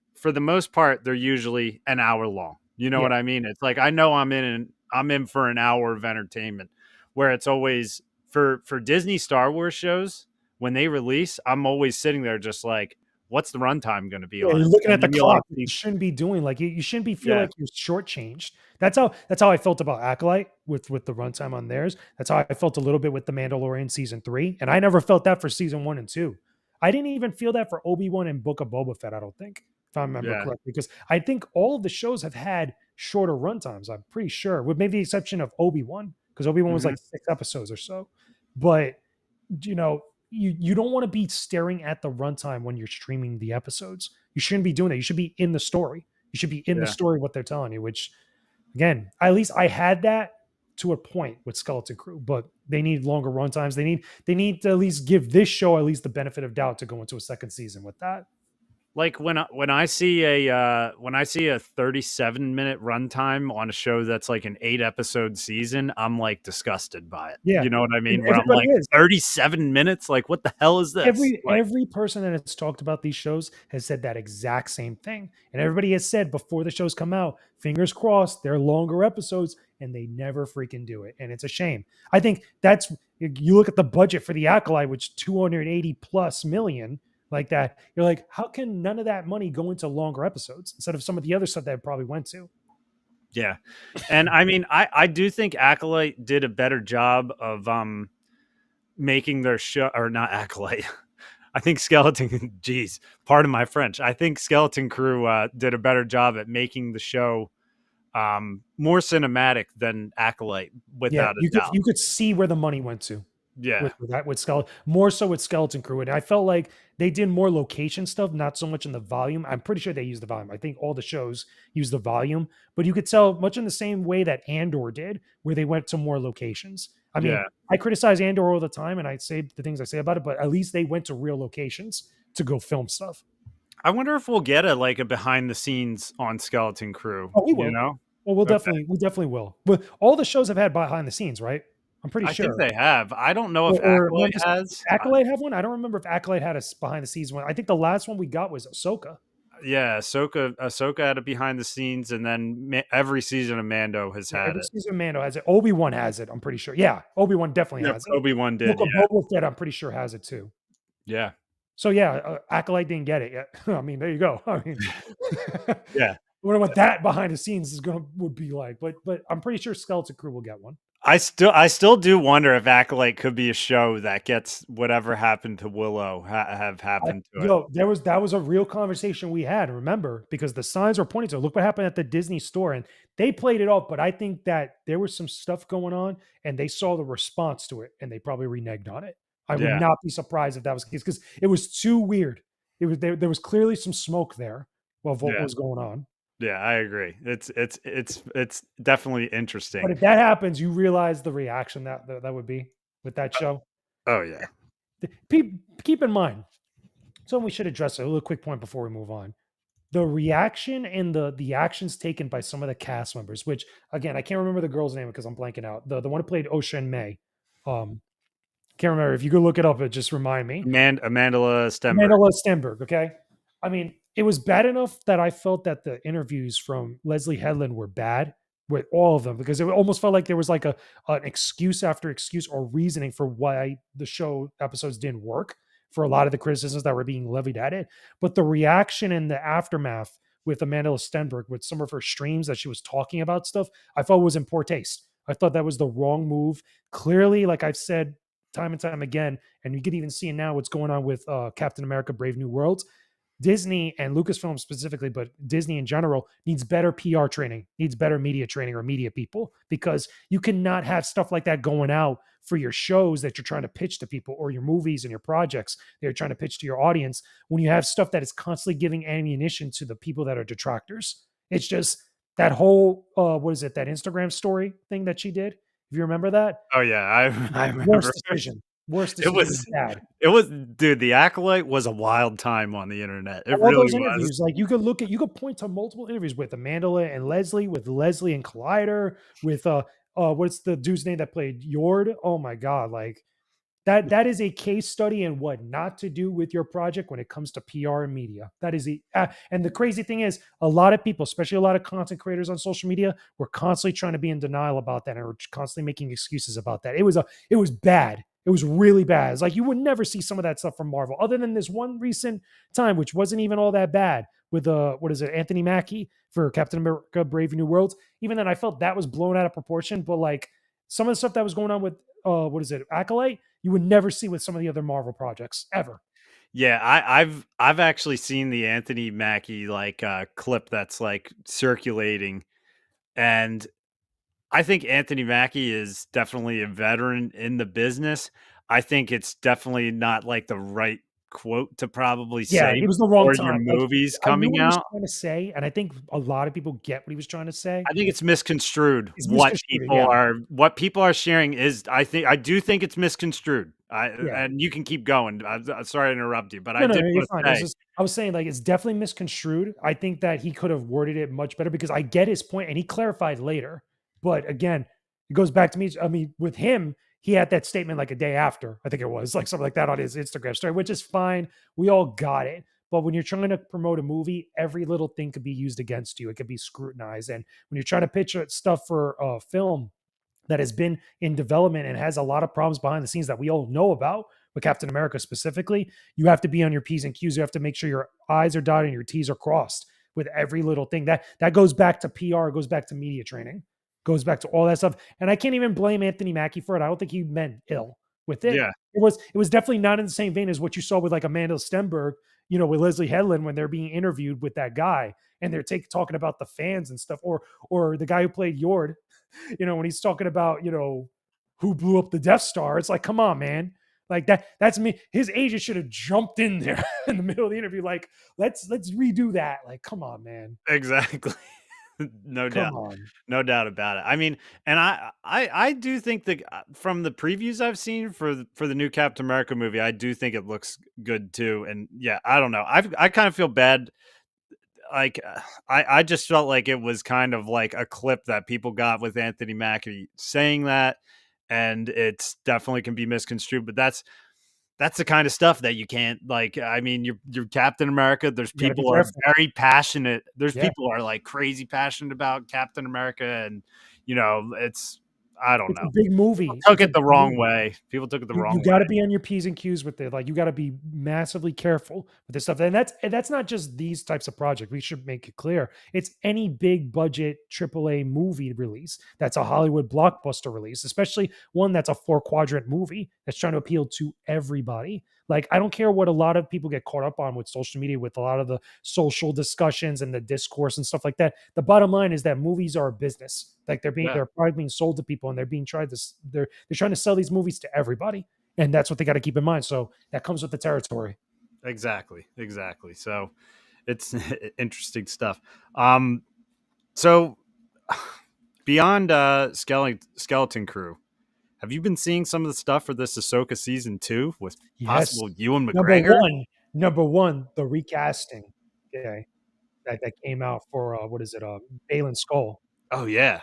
they're usually an hour long. You know yeah, what I mean? It's like I know I'm in for an hour of entertainment. Where it's always for Disney Star Wars shows when they release, I'm always sitting there just like, what's the runtime going to be yeah, on you're it? looking And at the then you like clock, which see, you shouldn't be doing. Like, you shouldn't be feel yeah, like you're shortchanged. That's how I felt about Acolyte with the runtime on theirs. That's how I felt a little bit with the Mandalorian season 3, and I never felt that for season 1 and 2. I didn't even feel that for Obi-Wan and Book of Boba Fett, I don't think, if I remember yeah, correctly, because I think all of the shows have had shorter runtimes. I'm pretty sure, with maybe the exception of Obi-Wan, because Obi-Wan was hmm like 6 episodes or so. But you know, you don't want to be staring at the runtime when you're streaming the episodes. You shouldn't be doing that. You should be in the story. You should be in the yeah. story what they're telling you, which again, at least I had that to a point with Skeleton Crew, but they need longer runtimes. They need to at least give this show at least the benefit of doubt to go into a second season with that. Like when I see a 37-minute runtime on a show that's like an 8 episode season, I'm like disgusted by it. Yeah. You know what I And mean? Where I'm everybody like is. 37 minutes, like what the hell is this? Like Every person that has talked about these shows has said that exact same thing, and everybody has said before the shows come out, fingers crossed, they're longer episodes, and they never freaking do it, and it's a shame. I think that's, you look at the budget for the Acolyte, which 280 plus million, like that. You're like, how can none of that money go into longer episodes instead of some of the other stuff that it probably went to? yeah. And I mean, I do think Acolyte did a better job of making their show, or not Acolyte. I think Skeleton geez, pardon my French. I think Skeleton Crew did a better job at making the show more cinematic than Acolyte, Yeah, without a you could doubt. you could see where the money went to. Yeah. With Skeleton, more so with Skeleton Crew, and I felt like they did more location stuff, not so much in the volume. I'm pretty sure they used the volume. I think all the shows use the volume, but you could tell much in the same way that Andor did, where they went to more locations. I mean, Yeah. I criticize Andor all the time, and I say the things I say about it, but at least they went to real locations to go film stuff. I wonder if we'll get a behind the scenes on Skeleton Crew, Oh, we you will. know? Well, we'll Okay. definitely, we definitely will. But all the shows have had behind the scenes, right? I'm pretty I think sure. they have. I don't know if Or no, Acolyte does has. Acolyte have one? I don't remember if Acolyte had a behind the scenes one. I think the last one we got was Ahsoka. Yeah, Ahsoka had it behind the scenes, and then every season of Mando has Yeah, had every it. season of Mando has it. Obi-Wan has it, I'm pretty sure. Yeah, Obi-Wan definitely Yep, has it. Obi-Wan did, Book yeah. of Boba Fett, I'm pretty sure has it too. Yeah. So yeah, Acolyte didn't get it yet. I mean, there you go. I mean, I Yeah. wonder what that behind the scenes would be like. But I'm pretty sure Skeleton Crew will get one. I still do wonder if Acolyte could be a show that gets whatever happened to Willow have happened to it. That was a real conversation we had. Remember, because the signs were pointing to it. Look what happened at the Disney store, and they played it off. But I think that there was some stuff going on, and they saw the response to it, and they probably reneged on it. I would Yeah. not be surprised if that was the case because it was too weird. It was there was clearly some smoke there of what Yeah. was going on. Yeah, I agree. It's definitely But interesting. if that happens, you realize the reaction that would be with that show. Oh yeah. Keep in mind, something we should address, a little quick point before we move on. The reaction and the actions taken by some of the cast members, which again, I can't remember the girl's name because I'm blanking out. The one who played Ocean May. Can't remember. If you could look it up, it just remind me. Amandla Stenberg. Amanda Stenberg, okay? I mean, it was bad enough that I felt that the interviews from Leslie Headland were bad with all of them because it almost felt like there was like an excuse after excuse or reasoning for why the show episodes didn't work for a lot of the criticisms that were being levied at it. But the reaction and the aftermath with Amanda Stenberg, with some of her streams that she was talking about stuff, I thought was in poor taste. I thought that was the wrong move. Clearly, like I've said time and time again, and you can even see now what's going on with Captain America: Brave New Worlds. Disney and Lucasfilm specifically, but Disney in general needs better PR training, needs better media training or media people because you cannot have stuff like that going out for your shows that you're trying to pitch to people or your movies and your projects that you're trying to pitch to your audience when you have stuff that is constantly giving ammunition to the people that are detractors. It's just that whole what is it, that Instagram story thing that she did? If you remember that, Oh yeah, I remember. worst decision. Worst It decision. It was was bad. dude, The Acolyte was a wild time on the internet. It All really those was. interviews, like you could point to multiple interviews with Amanda and Leslie, with Leslie and Collider, with what's the dude's name that played Yord? Oh my god, like that is a case study in what not to do with your project when it comes to PR and media. That is and the crazy thing is, a lot of people, especially a lot of content creators on social media, were constantly trying to be in denial about that and were constantly making excuses about that. It was bad. It was really bad. It's like you would never see some of that stuff from Marvel, other than this one recent time, which wasn't even all that bad, with what is it, Anthony Mackie for Captain America: Brave New Worlds. Even then, I felt that was blown out of proportion. But like some of the stuff that was going on with what is it, Acolyte, you would never see with some of the other Marvel projects ever. Yeah, I've actually seen the Anthony Mackie like clip that's like circulating, and I think Anthony Mackie is definitely a veteran in the business. I think it's definitely not like the right quote to probably Yeah, say it was the wrong before your time. Like, movie's I knew coming what he was out. trying to say, and I think a lot of people get what he was trying to say. I think it's misconstrued. It's misconstrued. Yeah, What people are sharing is I do think it's misconstrued. I yeah. and you can keep going. I'm sorry to interrupt you, but I No, no, did no, you're want fine. to It's say just I was saying like it's definitely misconstrued. I think that he could have worded it much better because I get his point and he clarified later. But again, it goes back to me. I mean, with him, he had that statement like a day after, I think it was like something like that on his Instagram story, which is fine. We all got it. But when you're trying to promote a movie, every little thing could be used against you. It could be scrutinized. And when you're trying to pitch stuff for a film that has been in development and has a lot of problems behind the scenes that we all know about, with Captain America specifically, you have to be on your P's and Q's. You have to make sure your I's are dotted and your T's are crossed with every little thing. That goes back to PR, goes back to media training, goes back to all that stuff. And I can't even blame Anthony Mackie for it. I don't think he meant ill with it. yeah, It was definitely not in the same vein as what you saw with like Amanda Stenberg, with Leslie Headland when they're being interviewed with that guy and they're talking about the fans and stuff, or the guy who played Yord, when he's talking about, who blew up the Death Star. It's like, come on, man. Like that's me. His agent should have jumped in there in the middle of the interview. Like, let's redo that. Like, come on, man. exactly. No doubt. Come on. No doubt about it. I mean, and I do think that from the previews I've seen for the new Captain America movie, I do think it looks good too. And yeah, I don't know. I kind of feel bad. Like I just felt like it was kind of like a clip that people got with Anthony Mackie saying that, and it's definitely can be misconstrued. But that's the kind of stuff that you can't like. I mean, you're Captain America. There's You got to be people are careful. very passionate. There's Yeah. people are like crazy passionate about Captain America, and it's I don't It's a know. big People movie. took It's a it the big wrong movie. way. People took it the You wrong got to way. be on your P's and Q's with it. Like, you got to be massively careful with this stuff. And that's not just these types of projects. We should make it clear. It's any big budget AAA movie release that's a Hollywood blockbuster release, especially one that's a 4 quadrant movie that's trying to appeal to everybody. Like, I don't care what a lot of people get caught up on with social media, with a lot of the social discussions and the discourse and stuff like that. The bottom line is that movies are a business. Like, Yeah, they're probably being sold to people, and they're trying to sell these movies to everybody, and that's what they got to keep in mind. So that comes with the territory. exactly, exactly. So it's interesting stuff. Um, so beyond Skeleton Crew, have you been seeing some of the stuff for this Ahsoka season 2 with Yes. possible Ewan Number McGregor? one, number one, the recasting. Okay, that came out for what is it? Balin Skull. Oh yeah,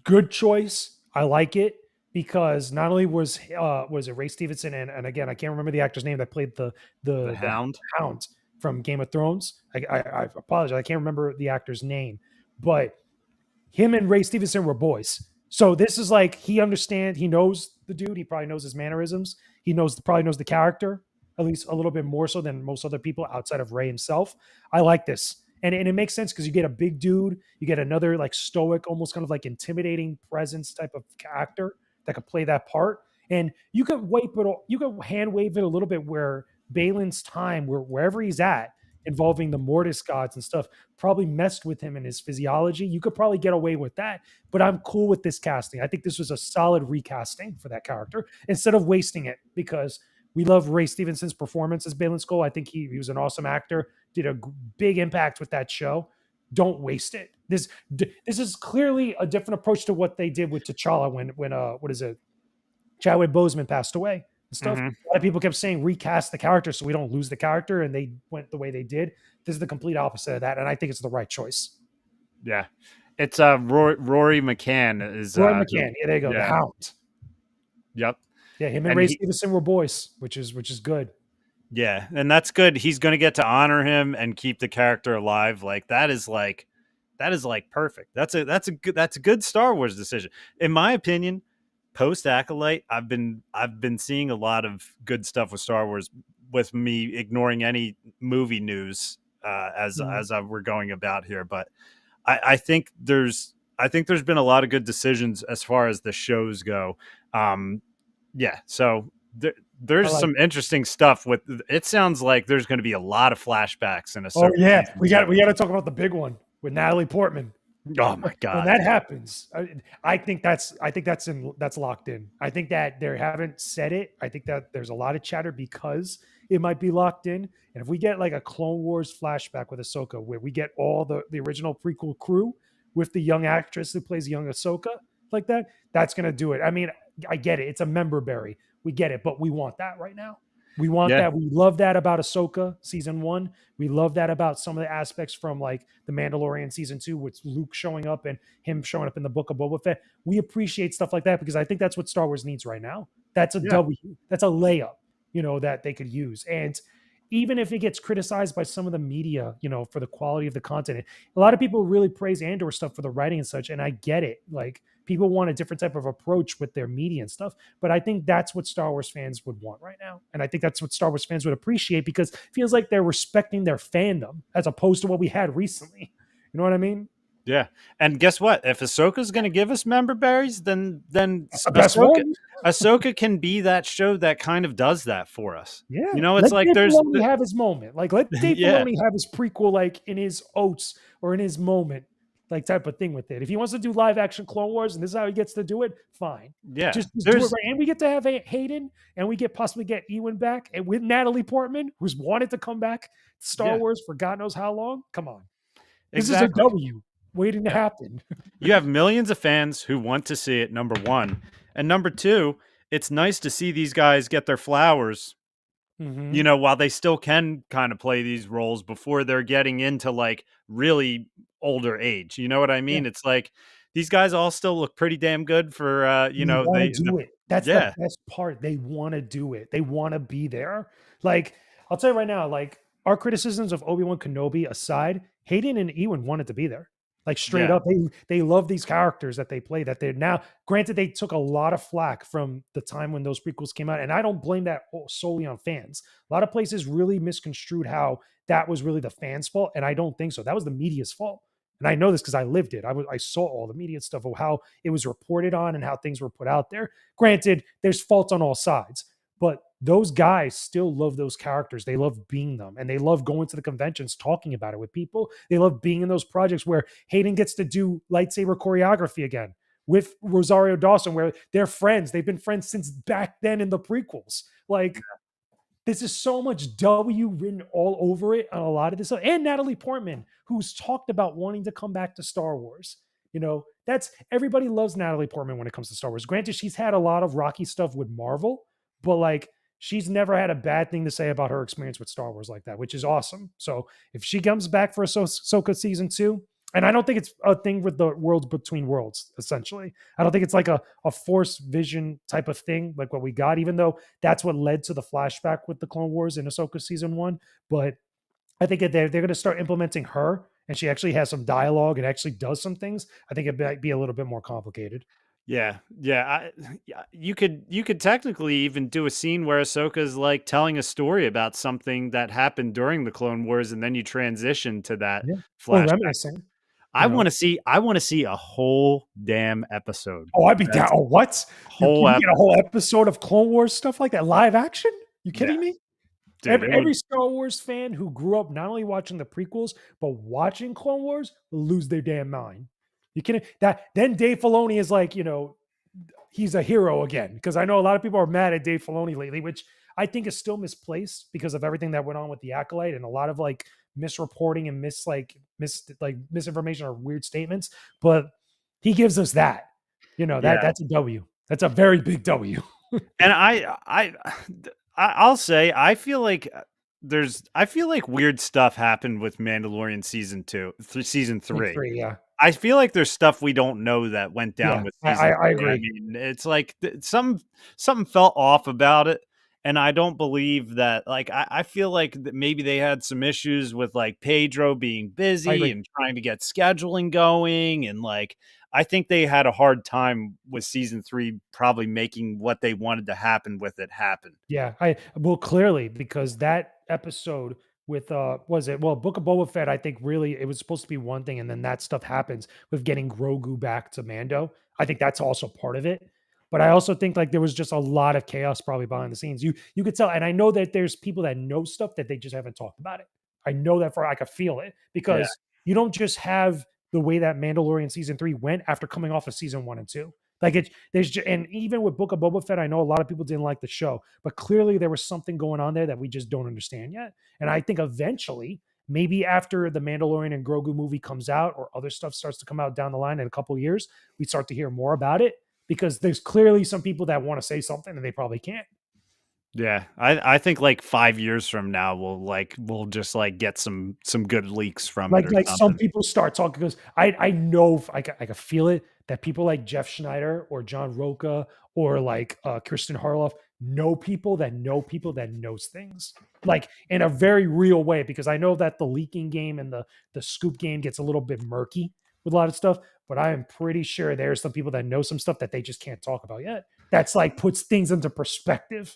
Good choice. I like it because not only was it Ray Stevenson, and again, I can't remember the actor's name that played the the Hound. Hound from Game of Thrones. I apologize, I can't remember the actor's name, but him and Ray Stevenson were boys. So this is like, he knows the dude. He probably knows his mannerisms. Probably knows the character at least a little bit more so than most other people outside of Ray himself. I like this, and it makes sense because you get a big dude, you get another like stoic, almost kind of like intimidating presence type of actor that could play that part, and you could hand wave it a little bit where Balin's time, wherever he's at, involving the Mortis gods and stuff, probably messed with him and his physiology. You could probably get away with that, but I'm cool with this casting. I think this was a solid recasting for that character instead of wasting it, because we love Ray Stevenson's performance as Balin Skull. I think he was an awesome actor, did a big impact with that show. Don't waste it. This is clearly a different approach to what they did with T'Challa when what is it? Chadwick Boseman passed away. and stuff. Mhm. A lot of people kept saying recast the character so we don't lose the character, and they went the way they did. This is the complete opposite of that, and I think it's the right choice. Yeah. It's Rory McCann is Roy who McCann, yeah, there you go, the yeah. Hound. Yep. Yeah, him and And Ray he Stevenson were boys, which is good. yeah, and that's good. He's going to get to honor him and keep the character alive. That is like perfect. That's a good Star Wars decision. In my opinion, post Acolyte, I've been seeing a lot of good stuff with Star Wars with me ignoring any movie news Mhm. we're going about here, but I think there's been a lot of good decisions as far as the shows go. Yeah, so I there's like some it. interesting stuff with it. Sounds like there's going to be a lot of flashbacks in Oh Ahsoka yeah, season 2. we got to talk about the big one with Natalie Portman. Oh my When god. that happens, I think that's locked in. I think that they haven't said it. I think that there's a lot of chatter because it might be locked in. And if we get like a Clone Wars flashback with Ahsoka, where we get all the original prequel crew with the young actress who plays young Ahsoka, like that, that's gonna do it. I mean, I get it. It's a member berry. We get it, but we want that right now. We want Yeah. that. We love that about Ahsoka season one. We love that about some of the aspects from like the Mandalorian season two, with Luke showing up and him showing up in the book of Boba Fett. We appreciate stuff like that because I think that's what Star Wars needs right now. That's a Yeah. W. That's a layup, that they could use. And even if it gets criticized by some of the media, for the quality of the content, a lot of people really praise Andor stuff for the writing and such. And I get it. Like people want a different type of approach with their media and stuff. But I think that's what Star Wars fans would want right now. And I think that's what Star Wars fans would appreciate because it feels like they're respecting their fandom as opposed to what we had recently. You know what I mean? Yeah. And guess what? If Ahsoka's going to give us member berries, then That's the best one. Ahsoka can be that show that kind of does that for us. Yeah. You know, it's Let like Dave there's Filoni have his moment. Like, let Dave yeah. Filoni have his prequel, like in his oats or in his moment, like type of thing with it. If he wants to do live action Clone Wars and this is how he gets to do it, fine. Yeah. Just do it There's right. And we get to have Hayden and we get possibly get Ewan back and with Natalie Portman, who's wanted to come back to Star yeah, Wars for God knows how long. Come on. This is a exactly. W waiting to Yeah. happen. You have millions of fans who want to see it, number 1. And number 2, it's nice to see these guys get their flowers, Hmm. while they still can kind of play these roles before they're getting into like really older age. You know what I Yeah. mean? It's like these guys all still look pretty damn good for They wanna the do it. That's the yeah. best part. They wanna do it. They wanna be there. Like, I'll tell you right now, like, our criticisms of Obi-Wan Kenobi aside, Hayden and Ewan wanted to be there. Like, straight Yeah. up, they love these characters that they play, that they're now granted, they took a lot of flack from the time when those prequels came out, and I don't blame that solely on fans. A lot of places really misconstrued how that was really the fans' fault, and I don't think so. That was the media's fault. And I know this because I lived it. I saw all the media stuff of how it was reported on and how things were put out there. Granted, there's faults on all sides, but those guys still love those characters. They love being them and they love going to the conventions, talking about it with people. They love being in those projects where Hayden gets to do lightsaber choreography again with Rosario Dawson, where they're friends. They've been friends since back then in the prequels. Like, this is so much W written all over it on a lot of this stuff. And Natalie Portman, who's talked about wanting to come back to Star Wars. That's everybody loves Natalie Portman when it comes to Star Wars. Granted, she's had a lot of rocky stuff with Marvel, but like she's never had a bad thing to say about her experience with Star Wars like that, which is awesome. So if she comes back for Ahsoka season two, and I don't think it's a thing with the worlds between worlds, essentially. I don't think it's like a force vision type of thing, like what we got, even though that's what led to the flashback with the Clone Wars in Ahsoka season one. But I think that they're going to start implementing her and she actually has some dialogue and actually does some things. I think it might be a little bit more complicated. Yeah, yeah, yeah. You could technically even do a scene where Ahsoka's like telling a story about something that happened during the Clone Wars, and then you transition to that Yeah. Or flashback. reminiscing, I want to see a whole damn episode. Oh, I'd be down. That's Oh, what? You whole get a whole episode of Clone Wars stuff like that live action? You yeah, kidding me? dude. Every Star Wars fan who grew up not only watching the prequels but watching Clone Wars will lose their damn mind. You kidding? That then Dave Filoni is like, he's a hero again because I know a lot of people are mad at Dave Filoni lately, which I think is still misplaced because of everything that went on with the Acolyte and a lot of like misreporting and misinformation or weird statements. But he gives us that, Yeah, that's a W. That's a very big W. And I'll say I feel like I feel like weird stuff happened with Mandalorian season 2, season Like 3. 3, yeah. I feel like there's stuff we don't know that went down Yeah, with I I season I 3. I agree. mean, it's like something felt off about it, and I don't believe that. Like, I feel like that maybe they had some issues with like Pedro being I busy agree. and trying to get scheduling going, and like I think they had a hard time with season 3 probably making what they wanted to happen with it happen. Yeah, I well, clearly, because that episode with was it well, Book of Boba Fett, I think really it was supposed to be one thing, and then that stuff happens with getting Grogu back to Mando. I think that's also part of it. But I also think like there was just a lot of chaos probably behind the scenes. You could tell, and I know that there's people that know stuff that they just haven't talked about it. I know that for I could feel it Yeah. because you don't just have the way that Mandalorian season 3 went after coming off of season 1 and 2. Like it, and even with Book of Boba Fett, I know a lot of people didn't like the show, but clearly there was something going on there that we just don't understand yet. And I think eventually, maybe after the Mandalorian and Grogu movie comes out, or other stuff starts to come out down the line in a couple of years, we start to hear more about it because there's clearly some people that want to say something and they probably can't. Yeah, I think like 5 years from now we'll just like get some good leaks from it or Like some something. people start talking because I know I can feel it that people like Jeff Schneider or John Roca or like Kristen Harloff know people that knows things like in a very real way because I know that the leaking game and the scoop game gets a little bit murky with a lot of stuff, but I am pretty sure there's some people that know some stuff that they just can't talk about yet. That's like puts things into perspective.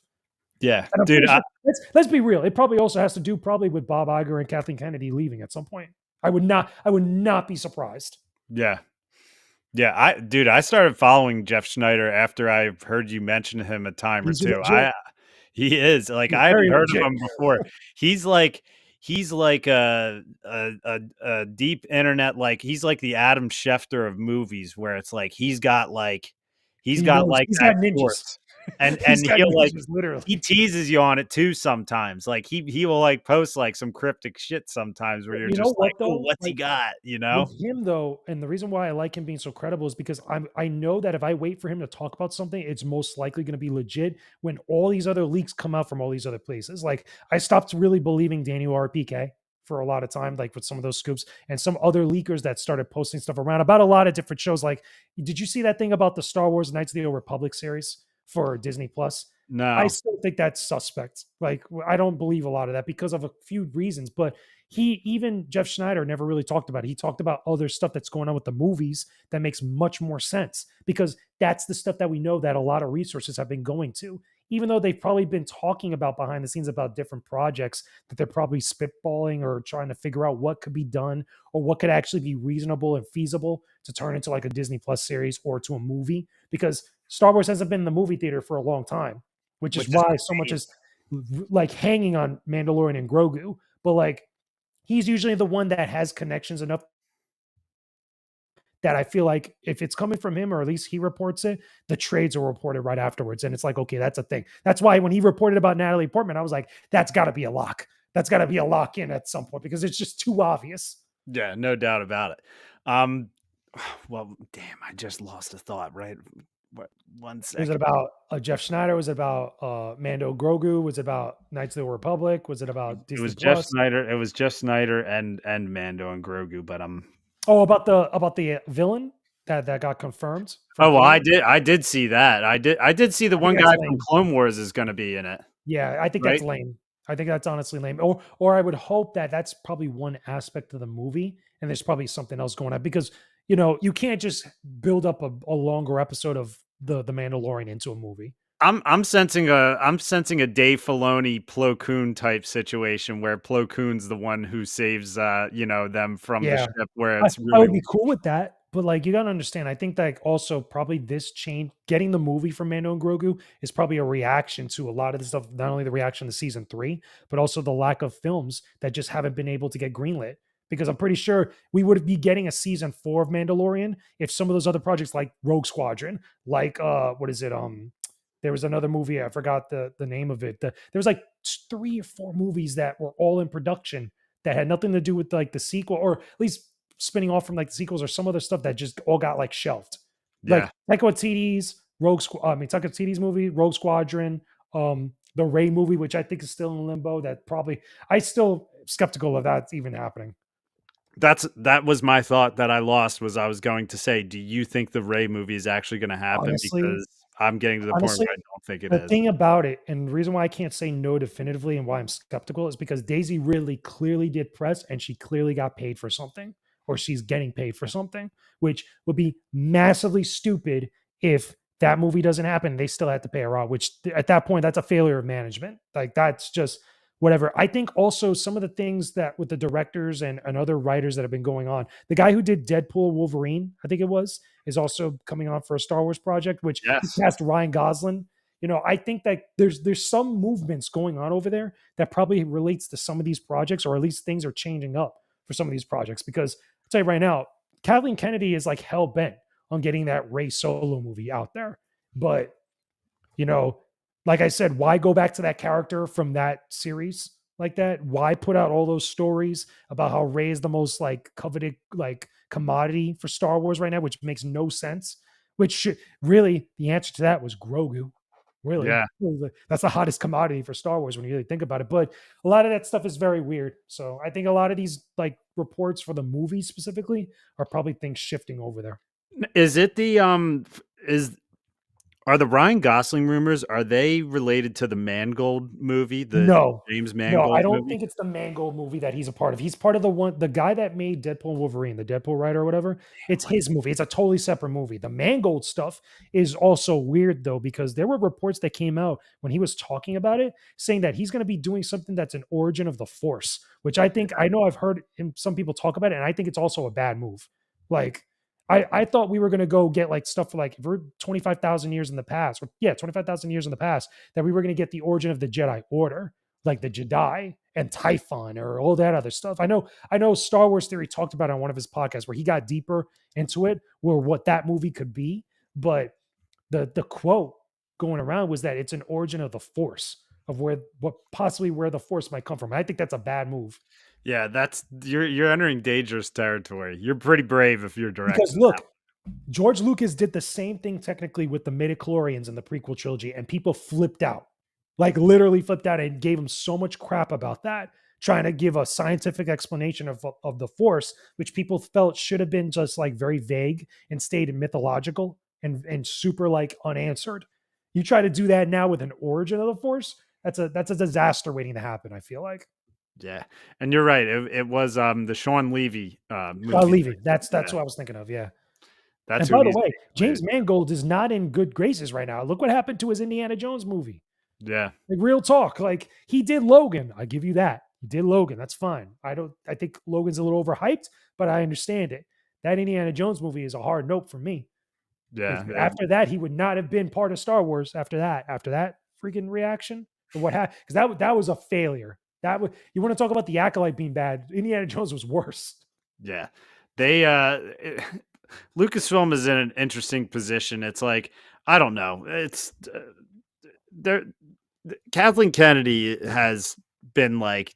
Yeah, And I'm dude, pretty sure let's be real. It probably also has to do probably with Bob Iger and Kathleen Kennedy leaving at some point. I would not be surprised. yeah. Yeah, I started following Jeff Schneider after I heard you mention him a time or He's two. legit. He is, like, He's I hadn't very heard of legit. him before. He's like a deep internet, like, he's like the Adam Schefter of movies where it's like he's He got, knows. like, He's that got ninjas. source. And He's got he'll, like ninjas, he literally. teases you on it too sometimes. Like, he will, like, post, like, some cryptic shit sometimes where you're You know just like, what "Oh, though? what's he Like got?" You with know? him though, and the reason why I like him being so credible is because I know that if I wait for him to talk about something, it's most likely going to be legit when all these other leaks come out from all these other places. Like I stopped really believing Daniel RPK for a lot of time, like with some of those scoops and some other leakers that started posting stuff around about a lot of different shows. Like, did you see that thing about the Star Wars Knights of the Old Republic series for Disney Plus? I No. still think that's suspect. Like, I don't believe a lot of that because of a few reasons, but he even Jeff Schneider never really talked about it. He talked about other stuff that's going on with the movies that makes much more sense because that's the stuff that we know that a lot of resources have been going to. Even though they've probably been talking about behind the scenes about different projects that they're probably spitballing or trying to figure out what could be done or what could actually be reasonable and feasible to turn into like a Disney Plus series or to a movie because Star Wars hasn't been in the movie theater for a long time, which is Which is why so much insane. is like hanging on Mandalorian and Grogu. But like he's usually the one that has connections enough that I feel like if it's coming from him or at least he reports it, the trades are reported right afterwards. And it's like, okay, that's a thing. That's why when he reported about Natalie Portman, I was like, that's got to be a lock. That's got to be a lock in at some point because it's just too obvious. Yeah, no doubt about it. Um, well, damn, I just lost a thought, right? What, one Was it second. about Jeff Schneider? Was it about Mando Grogu? Was it about Knights of the Republic? Was it about It Disney was Jeff Plus? Snyder. It was Jeff Snyder and Mando and Grogu, but Oh, about the villain that got confirmed from oh well, Clone Wars. I did see that. I did see the I think one that's guy from lame. Clone Wars is going to be in it, Yeah, I think that's right? lame. I think that's honestly lame. Or I would hope that that's probably one aspect of the movie, and there's probably something else going on because you can't just build up a longer episode of the Mandalorian into a movie. I'm sensing a Dave Filoni Plo Koon type situation where Plo Koon's the one who saves them from the Yeah, ship where I, it's I really would be cool with that, but like you gotta understand, I think that also probably this change, getting the movie from Mando and Grogu is probably a reaction to a lot of the stuff. Not only the reaction to season 3, but also the lack of films that just haven't been able to get greenlit. Because I'm pretty sure we would be getting a season 4 of Mandalorian if some of those other projects like Rogue Squadron, like what is it? There was another movie I forgot the name of it. There was like 3 or 4 movies that were all in production that had nothing to do with like the sequel, or at least spinning off from like the sequels or some other stuff that just all got like shelved. yeah. Like Taika Waititi's I mean, Tucker Tito's movie, Rogue Squadron, the Ray movie, which I think is still in limbo. That probably I still skeptical of that even happening. That was my thought that I lost was I was going to say, do you think the Ray movie is actually gonna happen? Honestly, Because I'm getting to the point honestly, where I don't think it the is. thing about it, and the reason why I can't say no definitively and why I'm skeptical is because Daisy really clearly did press and she clearly got paid for something, or she's getting paid for something, which would be massively stupid if that movie doesn't happen. They still have to pay her out, which at that point, that's a failure of management. Like that's just whatever. I think also some of the things that with the directors and other writers that have been going on, the guy who did Deadpool Wolverine, I think it was, is also coming on for a Star Wars project, which he Yes. cast Ryan Gosling. I think that there's some movements going on over there that probably relates to some of these projects, or at least things are changing up for some of these projects. Because I'll tell you right now, Kathleen Kennedy is like hell bent on getting that Ray Solo movie out there. But you know, like I said, why go back to that character from that series like that? Why put out all those stories about how Ray is the most like coveted like commodity for Star Wars right now, which makes no sense. Which really the answer to that was Grogu. Really, Yeah. that's the hottest commodity for Star Wars when you really think about it. But a lot of that stuff is very weird. So I think a lot of these like reports for the movie specifically are probably things shifting over there. Is it the, is are the Ryan Gosling rumors, are they related to the Mangold movie, the No, James no, I Mangold don't movie? think it's the Mangold movie that he's a part of. He's part of the guy that made Deadpool and Wolverine, the Deadpool writer or whatever. It's Like, his movie. It's a totally separate movie. The Mangold stuff is also weird though, because there were reports that came out when he was talking about it, saying that he's going to be doing something that's an origin of the Force, which I know I've heard some people talk about it, and I think it's also a bad move. Like, I thought we were going to go get like stuff for like if we're 25,000 years in the past, or yeah, 25,000 years in the past, that we were going to get the origin of the Jedi Order, like the Jedi and Typhon or all that other stuff. I know Star Wars Theory talked about it on one of his podcasts where he got deeper into it, where what that movie could be. But the quote going around was that it's an origin of the Force, of where the Force might come from. I think that's a bad move. yeah, that's you're entering dangerous territory. You're pretty brave if you're Because directing that. look, George Lucas did the same thing technically with the midichlorians in the prequel trilogy, and people flipped out, like literally flipped out, and gave him so much crap about that, trying to give a scientific explanation of the Force, which people felt should have been just like very vague and stayed mythological and super like unanswered. You try to do that now with an origin of the Force, that's a disaster waiting to happen. I feel like. Yeah, and you're right. It was, the Sean Levy, movie Levy, director. that's Yeah, what I was thinking of. Yeah. that's And who by the he's way, being James related to. Mangold is not in good graces right now. Look what happened to his Indiana Jones movie. Yeah, Like real talk. Like he did Logan. I give you that. He did Logan. That's fine. I think Logan's a little overhyped, but I understand it. That Indiana Jones movie is a hard note for me. yeah, Because after that, he would not have been part of Star Wars after that freaking reaction. And what happened? Because that was a failure. That was you want to talk about the acolyte being bad. Indiana Jones was worse. yeah. They, Lucasfilm is in an interesting position. It's like, I don't know. It's, there Kathleen Kennedy has been, like,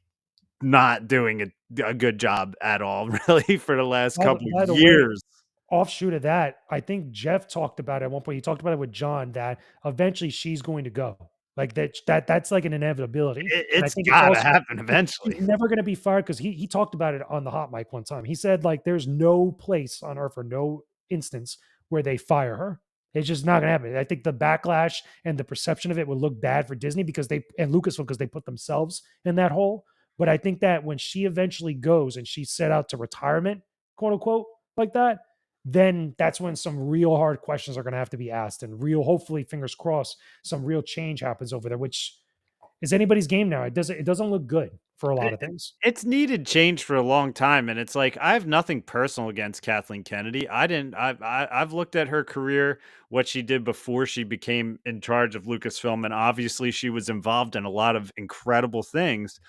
not doing a good job at all, really, for the last couple By the way, years. offshoot of that, I think Jeff talked about it at one point. He talked about it with John that eventually she's going to go. Like that's like an inevitability. And I It's think it's gotta also happen she's eventually. never going to be fired because he talked about it on the hot mic one time. He said like there's no place on earth or no instance where they fire her. It's just not going to happen. I think the backlash and the perception of it would look bad for Disney because they and Lucasfilm because they put themselves in that hole. But I think that when she eventually goes and she's set out to retirement, quote unquote, like that, then that's when some real hard questions are going to have to be asked and real, hopefully, fingers crossed, some real change happens over there, which is anybody's game now. It doesn't look good for a lot of things. It's needed change for a long time, and it's like I have nothing personal against Kathleen Kennedy. I didn't. I've looked at her career, what she did before she became in charge of Lucasfilm, and obviously she was involved in a lot of incredible things.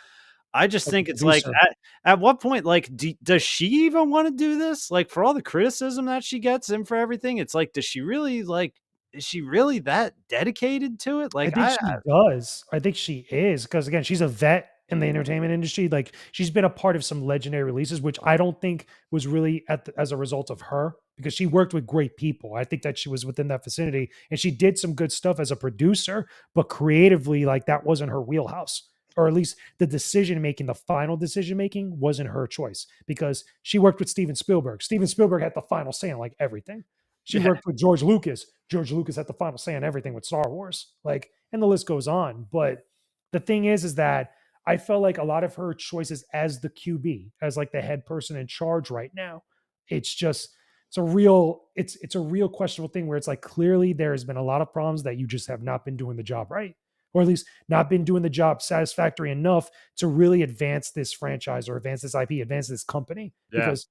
I just Like a think it's like producer, at what point, like, does she even want to do this? Like, for all the criticism that she gets and for everything, it's like, does she really like? Is she really that dedicated to it? I Like, think she does. I think she is because again, she's a vet in the entertainment industry. Like she's been a part of some legendary releases, which I don't think was really as a result of her. because she worked with great people. I think that she was within that vicinity and she did some good stuff as a producer, but creatively, like that wasn't her wheelhouse. Or at least the decision making, the final decision making wasn't her choice because she worked with Steven Spielberg. Steven Spielberg had the final say on like everything. She Yeah. worked with George Lucas. George Lucas had the final say on everything with Star Wars. Like, and the list goes on. But the thing is that I felt like a lot of her choices as the QB, as like the head person in charge right now, it's just it's a real questionable thing where it's like clearly there has been a lot of problems that you just have not been doing the job right, or at least not been doing the job satisfactory enough to really advance this franchise or advance this IP, advance this company. Yeah. Because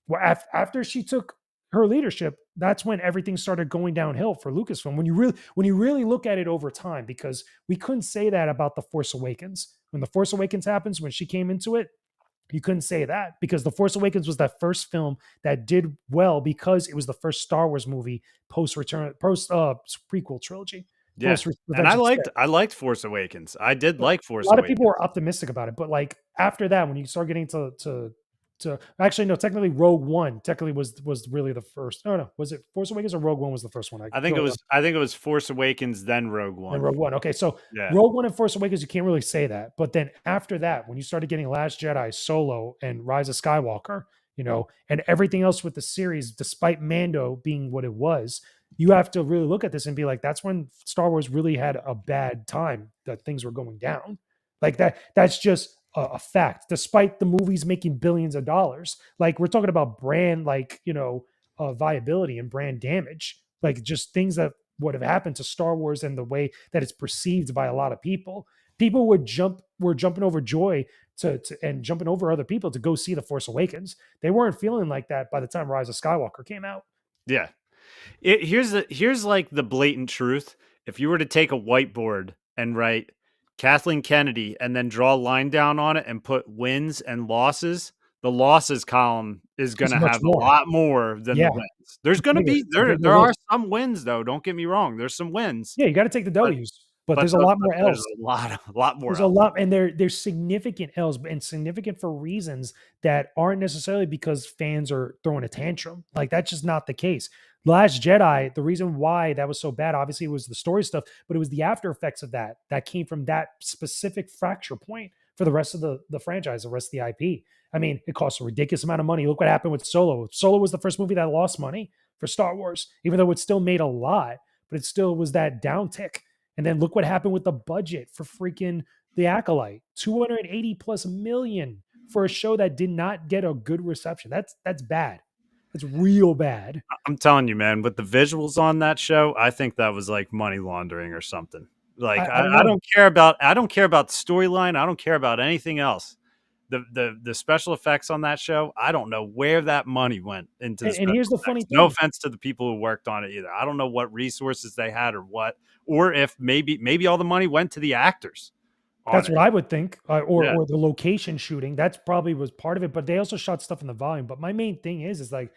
well, after she took her leadership, that's when everything started going downhill for Lucasfilm. When you really look at it over time, because we couldn't say that about the Force Awakens. When the Force Awakens happens, when she came into it, you couldn't say that because the Force Awakens was that first film that did well because it was the first Star Wars movie post prequel trilogy, Yeah. post And Revenge of the Sith. I liked Force Awakens. I did But like a Force lot of people Awakens. were optimistic about it, but like after that, when you start getting to actually no, technically Rogue One technically was really the first. No, no, was it Force Awakens or Rogue One was the first one? I don't remember. I think it was Force Awakens then Rogue And One. Rogue One. Okay, so Yeah. Rogue One and Force Awakens, you can't really say that. But then after that, when you started getting Last Jedi, Solo, and Rise of Skywalker, and everything else with the series, despite Mando being what it was, you have to really look at this and be like, that's when Star Wars really had a bad time that things were going down. Like that's just a fact, despite the movies making billions of dollars. Like we're talking about brand, like, viability and brand damage, like just things that would have happened to Star Wars and the way that it's perceived by a lot of people. People were jumping over joy and jumping over other people to go see The Force Awakens. They weren't feeling like that by the time Rise of Skywalker came out. Yeah. Here's like the blatant truth. If you were to take a whiteboard and write Kathleen Kennedy and then draw a line down on it and put wins and losses, the losses column is going It's to much have a more. lot more than the Yeah, wins. There's it's going to bigger. be It's a bigger there are list. some wins though, don't get me wrong. There's some wins, Yeah, you got to take the but W's, but there's a lot but more there's L's. a lot more There's a else. lot, and there's significant L's, and significant for reasons that aren't necessarily because fans are throwing a tantrum. Like that's just not the case. Last Jedi, the reason why that was so bad, obviously, was the story stuff, but it was the after effects of that came from that specific fracture point for the rest of the franchise, the rest of the IP. I mean, it costs a ridiculous amount of money. Look what happened with Solo. Solo was the first movie that lost money for Star Wars, even though it still made a lot, but it still was that downtick. And then look what happened with the budget for freaking The Acolyte, 280 plus million for a show that did not get a good reception. That's bad. That's real bad. I'm telling you, man, with the visuals on that show, I think that was like money laundering or something. Like I don't I know. don't care about the storyline. I don't care about anything else. The special effects on that show, I don't know where that money went into the And special here's the funny effects. No thing. offense to the people who worked on it either. I don't know what resources they had or what, or if maybe all the money went to the actors on That's it. what I would think, Yeah, or the location shooting. That's probably was part of it, but they also shot stuff in the volume. But my main thing is like,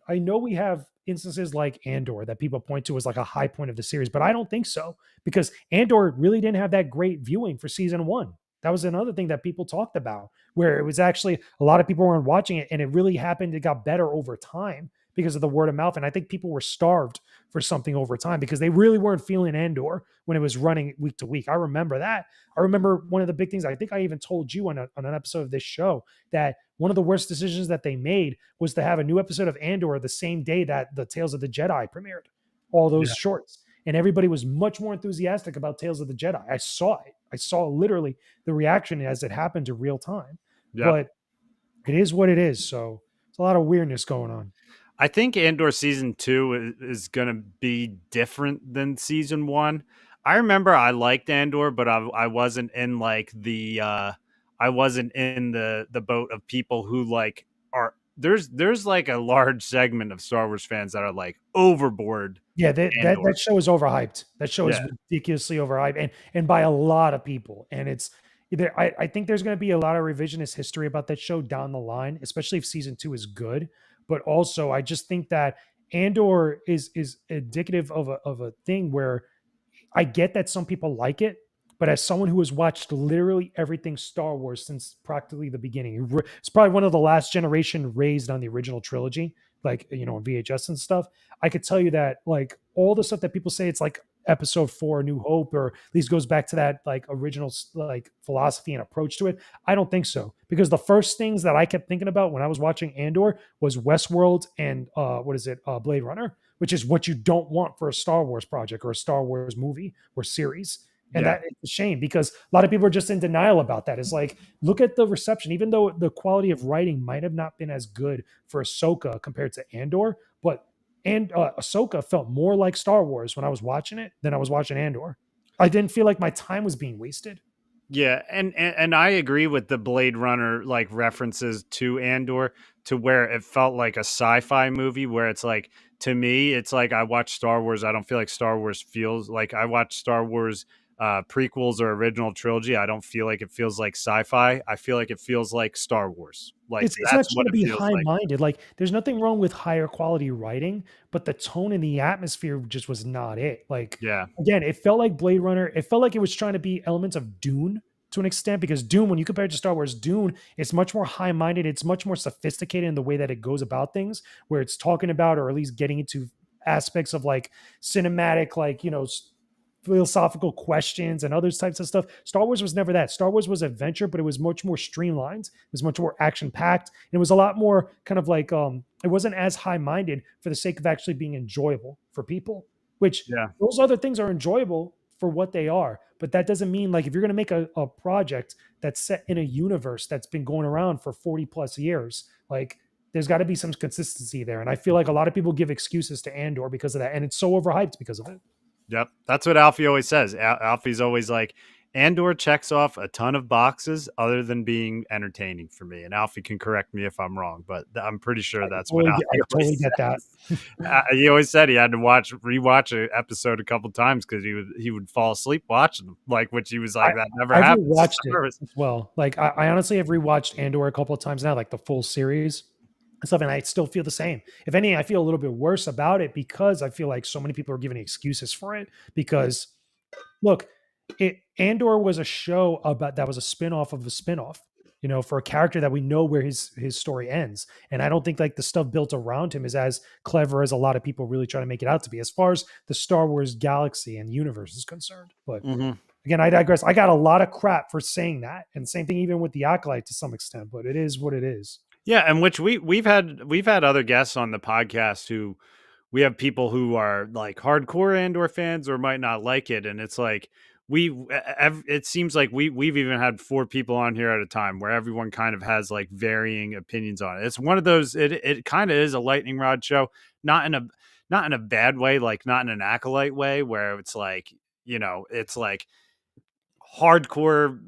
I know we have instances like Andor that people point to as like a high point of the series, but I don't think so because Andor really didn't have that great viewing for season one. That was another thing that people talked about, where it was actually a lot of people weren't watching it, and it really happened. It got better over time because of the word of mouth, and I think people were starved for something over time because they really weren't feeling Andor when it was running week to week. I remember that. I remember one of the big things, I think I even told you on an episode of this show, that one of the worst decisions that they made was to have a new episode of Andor the same day that the Tales of the Jedi premiered, all those yeah, shorts. And everybody was much more enthusiastic about Tales of the Jedi. I saw it. I saw literally the reaction as it happened in real time. yeah. But it is what it is. So it's a lot of weirdness going on. I think Andor season two is going to be different than season one. I remember I liked Andor, but I wasn't in like I wasn't in the boat of people who like are there's like a large segment of Star Wars fans that are like overboard Yeah, that Andor. show is overhyped. That show is Yeah, ridiculously overhyped, and by a lot of people. And it's either I think there's going to be a lot of revisionist history about that show down the line, especially if season two is good. But also, I just think that Andor is indicative of a thing where I get that some people like it, but as someone who has watched literally everything Star Wars since practically the beginning, it's probably one of the last generation raised on the original trilogy. like on VHS and stuff, I could tell you that like all the stuff that people say it's like episode 4 New Hope, or at least goes back to that like original like philosophy and approach to it. I don't think so, because the first things that I kept thinking about when I was watching Andor was Westworld and what is it, Blade Runner, which is what you don't want for a Star Wars project or a Star Wars movie or series. And Yeah. that it's a shame, because a lot of people are just in denial about that. It's like, look at the reception, even though the quality of writing might have not been as good for Ahsoka compared to Andor, but Ahsoka felt more like Star Wars when I was watching it than I was watching Andor. I didn't feel like my time was being wasted. Yeah, and I agree with the Blade Runner like references to Andor, to where it felt like a sci-fi movie, where it's like, to me it's like I watch Star Wars, I don't feel like Star Wars feels like I watch Star Wars prequels or original trilogy. I don't feel like it feels like sci-fi. I feel like it feels like Star Wars. Like It's not that's trying what to it be feels high like. minded. Like, there's nothing wrong with higher quality writing, but the tone and the atmosphere just was not it. Like, Yeah. again, it felt like Blade Runner. It felt like it was trying to be elements of Dune to an extent, because Dune, when you compare it to Star Wars, Dune is much more high minded. It's much more sophisticated in the way that it goes about things, where it's talking about, or at least getting into aspects of like cinematic, like, philosophical questions and other types of stuff. Star Wars was never that. Star Wars was adventure, but it was much more streamlined. It was much more action packed. And it was a lot more kind of like it wasn't as high minded for the sake of actually being enjoyable for people, which Yeah. those other things are enjoyable for what they are. But that doesn't mean, like, if you're going to make a project that's set in a universe that's been going around for 40 plus years, like, there's got to be some consistency there. And I feel like a lot of people give excuses to Andor because of that. And it's so overhyped because of it. Yep, that's what Alfie always says. Alfie's always like, Andor checks off a ton of boxes other than being entertaining for me. And Alfie can correct me if I'm wrong, but I'm pretty sure that's what I Alfie totally always get that. says. He always said he had to rewatch an episode a couple times because he would fall asleep watching them. Like, which he was I like, that never I've happens to rewatched it Star Wars. as well. Like, I honestly have rewatched Andor a couple of times now, like the full series and stuff, and I still feel the same. If anything, I feel a little bit worse about it because I feel like so many people are giving excuses for it. Because look, Andor was a show about that was a spin-off of a spin-off, for a character that we know where his story ends. And I don't think like the stuff built around him is as clever as a lot of people really try to make it out to be, as far as the Star Wars galaxy and universe is concerned. But Hmm. again, I digress. I got a lot of crap for saying that, and same thing even with the Acolyte to some extent. But it is what it is. Yeah, and which we've had other guests on the podcast who we have people who are like hardcore Andor fans or might not like it, and it's like it seems like we've even had 4 people on here at a time where everyone kind of has like varying opinions on it. It's one of those, it kind of is a lightning rod show, not in a not in a bad way, like not in an Acolyte way where it's like, it's like hardcore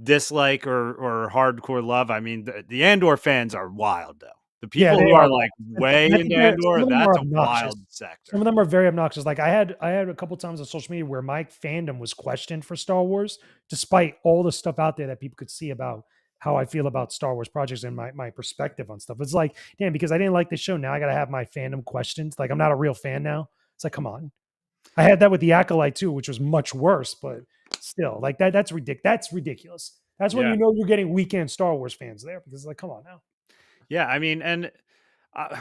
dislike or hardcore love. I mean, the Andor fans are wild though. The Yeah, people they who are are wild. like And way I into think that some Andor, of them are that's a obnoxious. wild Some sector. of them are very obnoxious. Like, I had a couple times on social media where my fandom was questioned for Star Wars, despite all the stuff out there that people could see about how I feel about Star Wars projects and my perspective on stuff. It's like, damn, because I didn't like the show, now I gotta have my fandom questioned. Like, I'm not a real fan now. It's like, come on. I had that with the Acolyte too, which was much worse, but still, like that's ridiculous. That's ridiculous. That's when Yeah. you know you're getting weekend Star Wars fans there, because it's like, come on now. Yeah, I mean, and uh,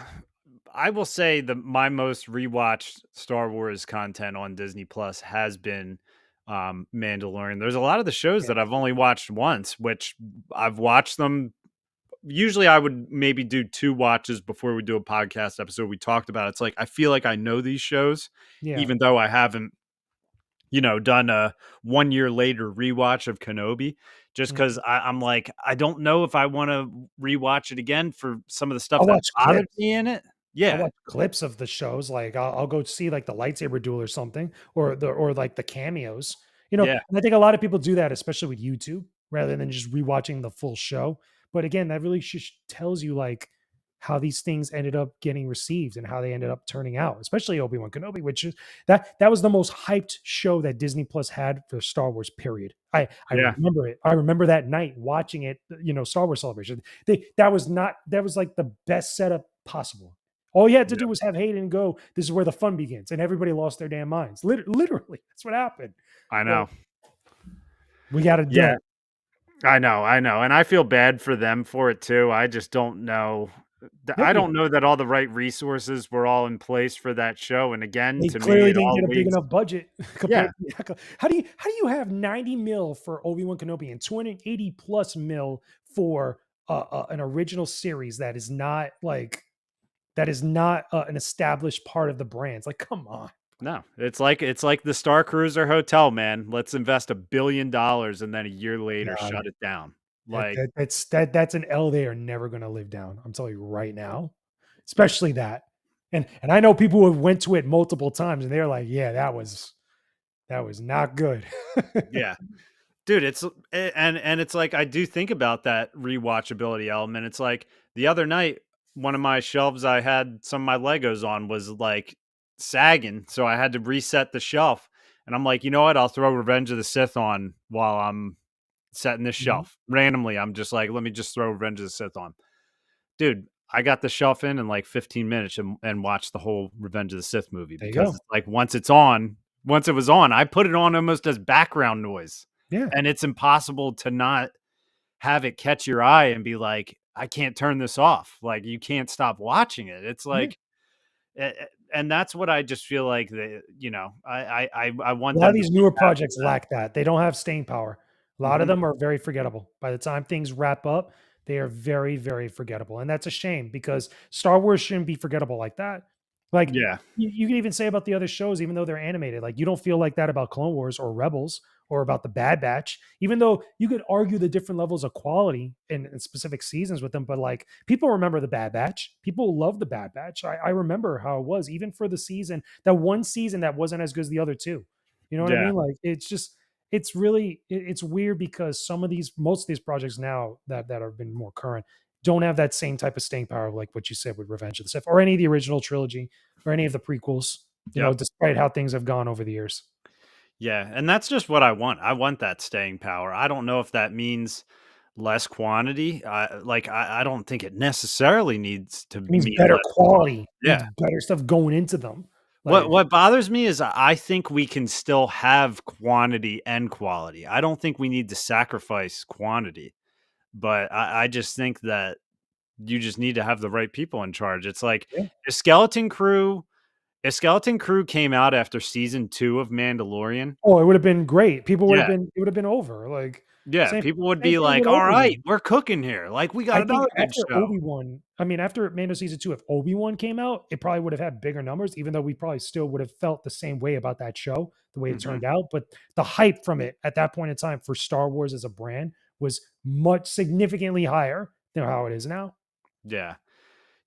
I will say the my most rewatched Star Wars content on Disney Plus has been Mandalorian. There's a lot of the shows Yeah. that I've only watched once, which I've watched them. Usually I would maybe do 2 watches before we do a podcast episode. We talked about it. It's like I feel like I know these shows, Yeah. even though I haven't, done a 1 year later rewatch of Kenobi, just Mm. because I'm like, I don't know if I want to rewatch it again for some of the stuff I'll that watch bothered clips. me in it. I'll Yeah. watch clips of the shows. Like, I'll go see like the lightsaber duel or something, or like the cameos. Yeah. And I think a lot of people do that, especially with YouTube, rather than just rewatching the full show. But again, that really just tells you like how these things ended up getting received and how they ended up turning out, especially Obi-Wan Kenobi, which is that was the most hyped show that Disney Plus had for Star Wars, period. I Yeah. remember it. I remember that night watching it, Star Wars Celebration. That was like the best setup possible. All you had to do Yeah. was have Hayden go, this is where the fun begins. And everybody lost their damn minds. Literally, that's what happened. I But know. we got it Yeah. done. I know. And I feel bad for them for it too. I just don't know. I Maybe don't know that all the right resources were all in place for that show. And again, they to me, clearly it didn't all get a big leads. enough budget Yeah, compared to how do you have 90 mil for Obi-Wan Kenobi and 280 plus mil for an original series that is not an established part of the brands. Like, come on. no, it's like the Star Cruiser Hotel, man. Let's invest $1 billion and then a year later God, shut it down. Like, that's an L they are never going to live down. I'm telling you right now, especially that. And I know people who have went to it multiple times and they're like, yeah, that was not good. yeah, dude, and it's like I do think about that rewatchability element. It's like the other night, one of my shelves I had some of my Legos on was like sagging, so I had to reset the shelf. And I'm like, you know what? I'll throw Revenge of the Sith on while I'm setting this Mhm. shelf. Randomly, I'm just like, let me just throw Revenge of the Sith on. Dude, I got the shelf in like 15 minutes and watched the whole Revenge of the Sith movie There you because go. it's like once it was on, I put it on almost as background noise. Yeah. And it's impossible to not have it catch your eye and be like, I can't turn this off. Like you can't stop watching it. It's Yeah. like and that's what I just feel like I A want lot of them to these be newer back to projects that. lack that. They don't have staying power. A lot of Mhm. them are very forgettable. By the time things wrap up, they are very, very forgettable. And that's a shame because Star Wars shouldn't be forgettable like that. Like Yeah. you can even say about the other shows, even though they're animated, like you don't feel like that about Clone Wars or Rebels or about the Bad Batch, even though you could argue the different levels of quality in specific seasons with them. But like people remember the Bad Batch. People love the Bad Batch. I remember how it was, even for the season, that one season that wasn't as good as the other two. You know what I Yeah. mean? Like it's just it's really it's weird because most of these projects now that have been more current don't have that same type of staying power like what you said with Revenge of the Sith or any of the original trilogy or any of the prequels, Yep. despite how things have gone over the years. Yeah, and that's just what I want. I want that staying power. I don't know if that means less quantity. I don't think it necessarily needs to It means mean better less quantity. quality, Yeah. means better stuff going into them. What Like, what bothers me is I think we can still have quantity and quality. I don't think we need to sacrifice quantity, but I just think that you just need to have the right people in charge. It's like yeah. if Skeleton Crew if Skeleton Crew came out after season 2 of Mandalorian. Oh, it would have been great. People would have Yeah. been it would have been over. Like Yeah, same people would same be thing like, with "All right, Obi-Wan. we're cooking here. Like, we got I think another good after show." Obi-Wan, I mean, after Mando season 2, if Obi-Wan came out, it probably would have had bigger numbers, even though we probably still would have felt the same way about that show, the way it Mhm. turned out. But the hype from it at that point in time for Star Wars as a brand was much significantly higher than how it is now. Yeah.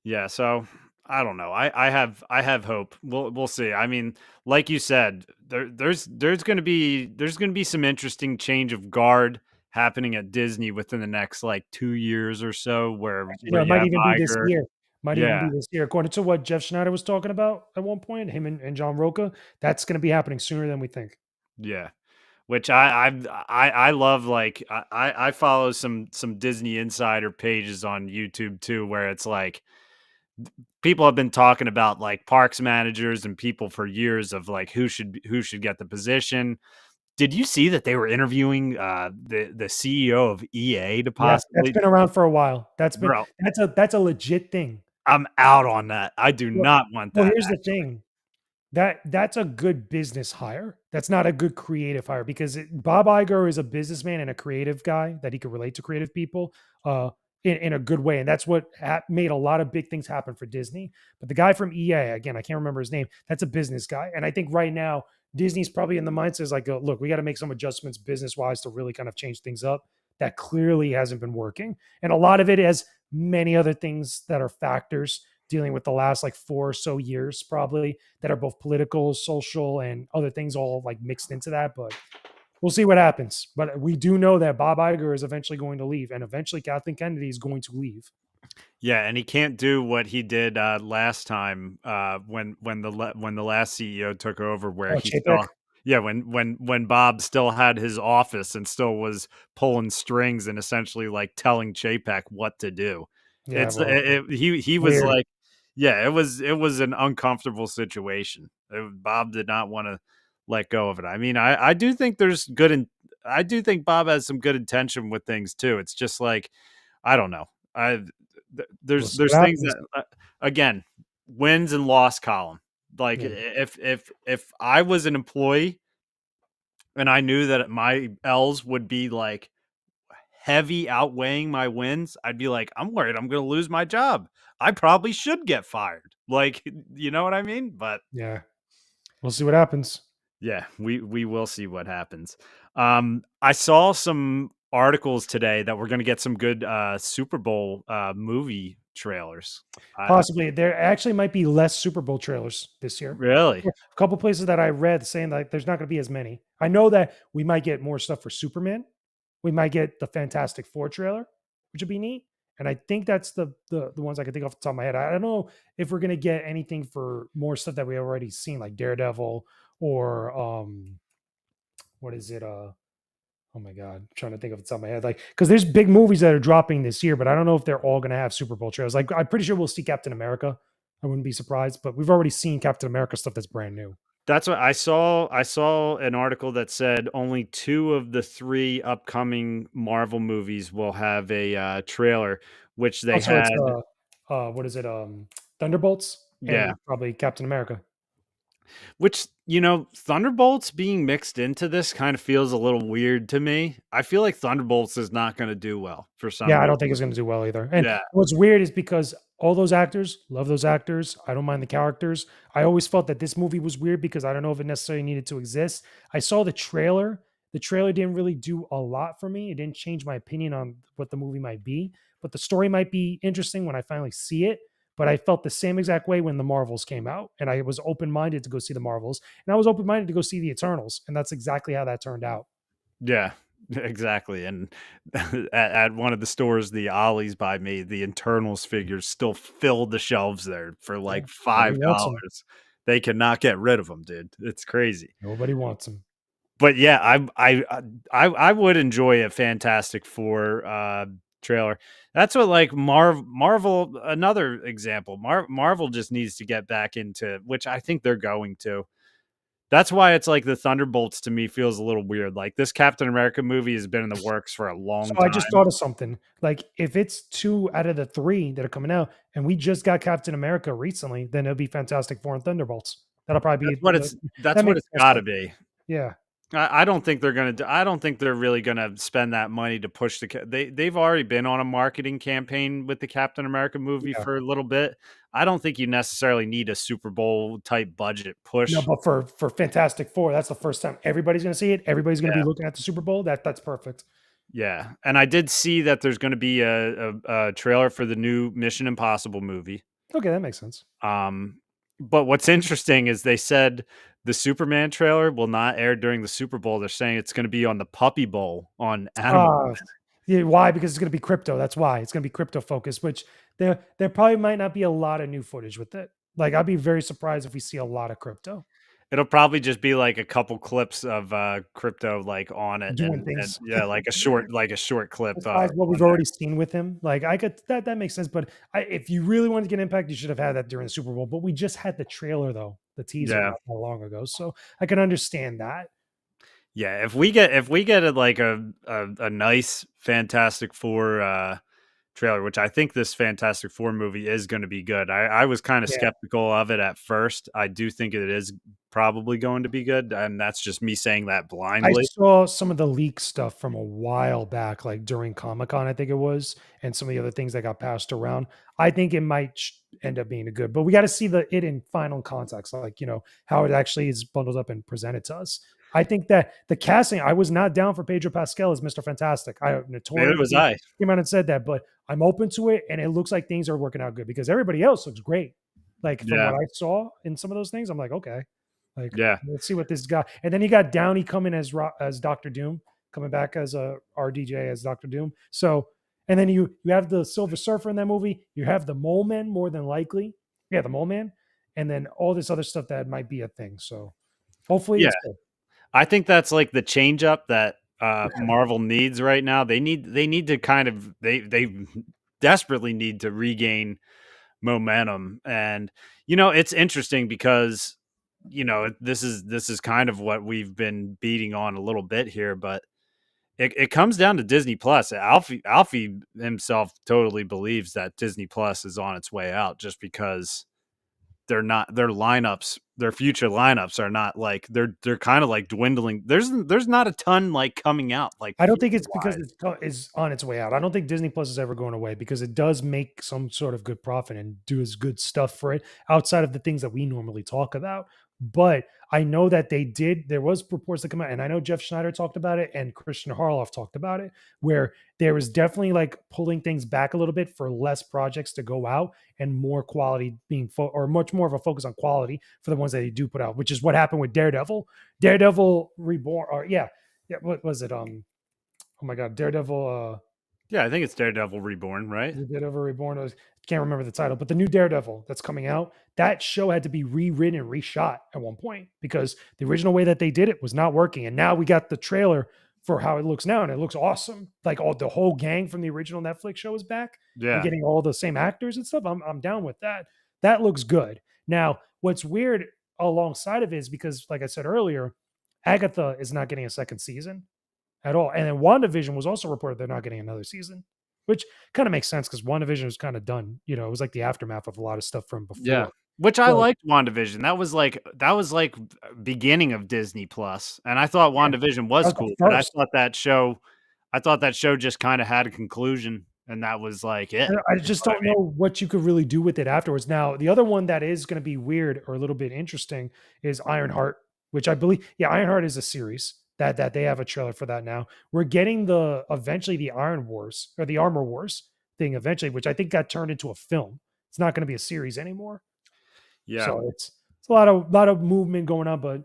Yeah, so I don't know. I have hope. We'll see. I mean, like you said, there's gonna be some interesting change of guard happening at Disney within the next like 2 years or so Actually, where no, it you might have even be this Iger. year. Might even Yeah. be this year. According to what Jeff Schneider was talking about at one point, him and John Roca, that's going to be happening sooner than we think. Yeah. Which I love, like, I follow some Disney insider pages on YouTube too, where it's like people have been talking about like parks managers and people for years of like who should get the position. Did you see that they were interviewing the CEO of EA to Yes, that's possibly? been around for a while. Bro, That's a legit thing. I'm out on that. I do Well, not want well, that here's the actually. thing. That's a good business hire. That's not a good creative hire because Bob Iger is a businessman and a creative guy that he can relate to creative people uh, in a good way, and that's what made a lot of big things happen for Disney. But the guy from EA, again, I can't remember his name. That's a business guy, and I think right now Disney's probably in the mindset is like, look, we got to make some adjustments business wise to really kind of change things up. That clearly hasn't been working, and a lot of it has many other things that are factors dealing with the last like 4 or so years probably that are both political, social, and other things all like mixed into that. But we'll see what happens. But we do know that Bob Iger is eventually going to leave, and eventually Kathleen Kennedy is going to leave. Yeah, and he can't do what he did last time when the last CEO took over, where Oh, he Chapek. still, yeah, when Bob still had his office and still was pulling strings and essentially like telling Chapek what to do. Yeah, well, He was weird. like, yeah, it was an uncomfortable situation. Bob did not want to let go of it. I mean, I do think I do think Bob has some good intention with things too. It's just like I don't know. We'll see what there's things happens. that again, wins and loss column. Like Yeah, if I was an employee and I knew that my L's would be like heavy outweighing my wins, I'd be like, I'm worried I'm going to lose my job. I probably should get fired. Like, you know what I mean? But yeah. We'll see what happens. yeah, we will see what happens. I saw some articles today that we're going to get some good Super Bowl movie trailers. Possibly. There actually might be less Super Bowl trailers this year. Really? A couple places that I read saying like there's not going to be as many. I know that we might get more stuff for Superman. We might get the Fantastic Four trailer, which would be neat. And I think that's the ones I can think off the top of my head. I don't know if we're gonna get anything for more stuff that we already seen, like Daredevil or what is it? Oh my god, I'm trying to think of the top of my head. Like, because there's big movies that are dropping this year, but I don't know if they're all gonna have Super Bowl trailers. Like, I'm pretty sure we'll see Captain America. I wouldn't be surprised, but we've already seen Captain America stuff that's brand new. That's what I saw. I saw an article that said only two of the three upcoming Marvel movies will have a trailer, which they Also, it's had. what is it? Thunderbolts Yeah, and probably Captain America. which, Thunderbolts being mixed into this kind of feels a little weird to me. I feel like Thunderbolts is not going to do well for some Yeah, I reason. don't think it's gonna do well either. And Yeah, what's weird is because all those actors, love those actors. I don't mind the characters. I always felt that this movie was weird because I don't know if it necessarily needed to exist. I saw the trailer. The trailer didn't really do a lot for me. It didn't change my opinion on what the movie might be, but the story might be interesting when I finally see it. But I felt the same exact way when the Marvels came out, and I was open minded to go see the Marvels, and I was open minded to go see the Eternals, and that's exactly how that turned out. yeah, exactly. And at one of the stores, the Ollie's by me, the internals figures still filled the shelves there for Yeah, like nobody wants them. $5. They cannot get rid of them, dude. It's crazy. Nobody wants them. But yeah, I would enjoy a Fantastic Four trailer. That's what like Marvel. Another example, Marvel just needs to get back into, which I think they're going to. That's why it's like the Thunderbolts to me feels a little weird. Like this Captain America movie has been in the works for a So long I just time. thought of something. Like if it's two out of the three that are coming out, and we just got Captain America recently, then it'll be Fantastic Four and Thunderbolts. That'll probably be That's that what makes it's more got to sense. be. Yeah, I don't think they're gonna. I don't think they're really gonna spend that money to push they've already been on a marketing campaign with the Captain America movie yeah. for a little bit. I don't think you necessarily need a Super Bowl type budget No, push. but for Fantastic Four, that's the first time everybody's going to see it. Everybody's going to be Yeah, looking at the Super Bowl. That's perfect. yeah. And I did see that there's going to be a trailer for the new Mission Impossible movie. Okay, that makes sense. Um, but what's interesting is they said the Superman trailer will not air during the Super Bowl. They're saying it's going to be on the Puppy Bowl on Animal. Uh yeah, why? Because it's going to be crypto. That's why it's going to be crypto focused. Which there probably might not be a lot of new footage with it. Like I'd be very surprised if we see a lot of crypto It'll probably just be like a couple clips of crypto like on it, doing and things. yeah, like a short clip Besides what on we've there. already seen with him, like I could that makes sense. But if you really wanted to get impact, you should have had that during the Super Bowl. But we just had the trailer though, the teaser Yeah. not that long ago, so I can understand that. Yeah, if we get a, like a nice Fantastic Four trailer, which I think this Fantastic Four movie is going to be good. I was kind of Yeah, skeptical of it at first. I do think it is probably going to be good, and that's just me saying that I blindly. saw some of the leak stuff from a while back, like during Comic Con, I think it was, and some of the other things that got passed around. I think it might end up being a good, but we got to see it in final context, like how it actually is bundled up and presented to us. I think that the casting, I was not down for Pedro Pascal as Mr. Fantastic. I Neither was notoriously I. came out and said that, but I'm open to it, and it looks like things are working out good because everybody else looks great. Like from Yeah, what I saw in some of those things, I'm like, okay, like yeah, let's see what this guy. And then you got Downey coming as Doctor Doom, coming back as a RDJ as Doctor Doom. So, and then you have the Silver Surfer in that movie. You have the Mole Man more than likely. Yeah, the Mole Man, and then all this other stuff that might be a thing. So hopefully yeah. it's good. I think that's like the change up that Marvel needs right now. They need to kind of they desperately need to regain momentum. And it's interesting because this is kind of what we've been beating on a little bit here, but it comes down to Disney Plus. Alfie himself totally believes that Disney Plus is on its way out just because their lineups, their future lineups are not like they're kind of like dwindling. There's not a ton like coming out like I don't future think it's because wise. is on its way out. I don't think Disney Plus is ever going away because it does make some sort of good profit and does good stuff for it outside of the things that we normally talk about. But I know that they did. There was reports that come out, and I know Jeff Schneider talked about it, and Christian Harloff talked about it, where there was definitely like pulling things back a little bit for less projects to go out and more quality being or much more of a focus on quality for the ones that they do put out, which is what happened with Daredevil. Daredevil Reborn, or yeah, what was it? Oh my god, Daredevil. Yeah, I think it's Daredevil Reborn, right? The Daredevil Reborn. I can't remember the title, but the new Daredevil that's coming out. That show had to be rewritten and reshot at one point because the original way that they did it was not working. And now we got the trailer for how it looks now, and it looks awesome. Like all the whole gang from the original Netflix show is back. We're Yeah. getting all the same actors and stuff. I'm down with that. That looks good. Now, what's weird alongside of it is because, like I said earlier, Agatha is not getting a second season at all. And then WandaVision was also reported they're not getting another season, which kind of makes sense because WandaVision was kind of done. You know, it was like the aftermath of a lot of stuff from Yeah. before. Which I But liked WandaVision. That was like beginning of Disney Plus, and I thought yeah, WandaVision that was was the cool, but first. I thought that show just kinda had a conclusion, and that was like it. I You know just what I don't mean? know what you could really do with it afterwards. Now, the other one that is going to be weird or a little bit interesting is Ironheart, which I believe, yeah, Ironheart is a series that they have a trailer for that now. We're getting the eventually the Iron Wars or the Armor Wars thing eventually, which I think got turned into a film. It's not going to be a series anymore. Yeah. So it's a lot of movement going on, but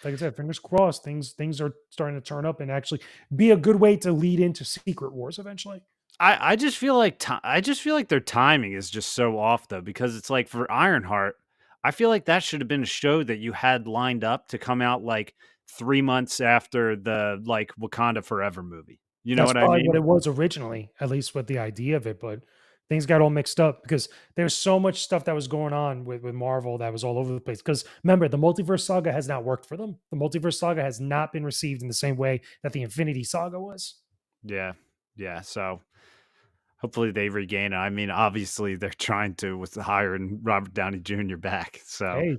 like I said, fingers crossed, things are starting to turn up and actually be a good way to lead into Secret Wars eventually. I just feel like I just feel like their timing is just so off though, because it's like for Ironheart, I feel like that should have been a show that you had lined up to come out like 3 months after the, like, Wakanda Forever movie. You know That's what I probably what mean? it was originally, at least with the idea of it, but things got all mixed up because there's so much stuff that was going on with Marvel that was all over the place. Because remember, the multiverse saga has not worked for them. The multiverse saga has not been received in the same way that the Infinity Saga was. Yeah. Yeah, so hopefully they regain it. I mean, obviously they're trying to with hiring Robert Downey Jr. back. So Hey,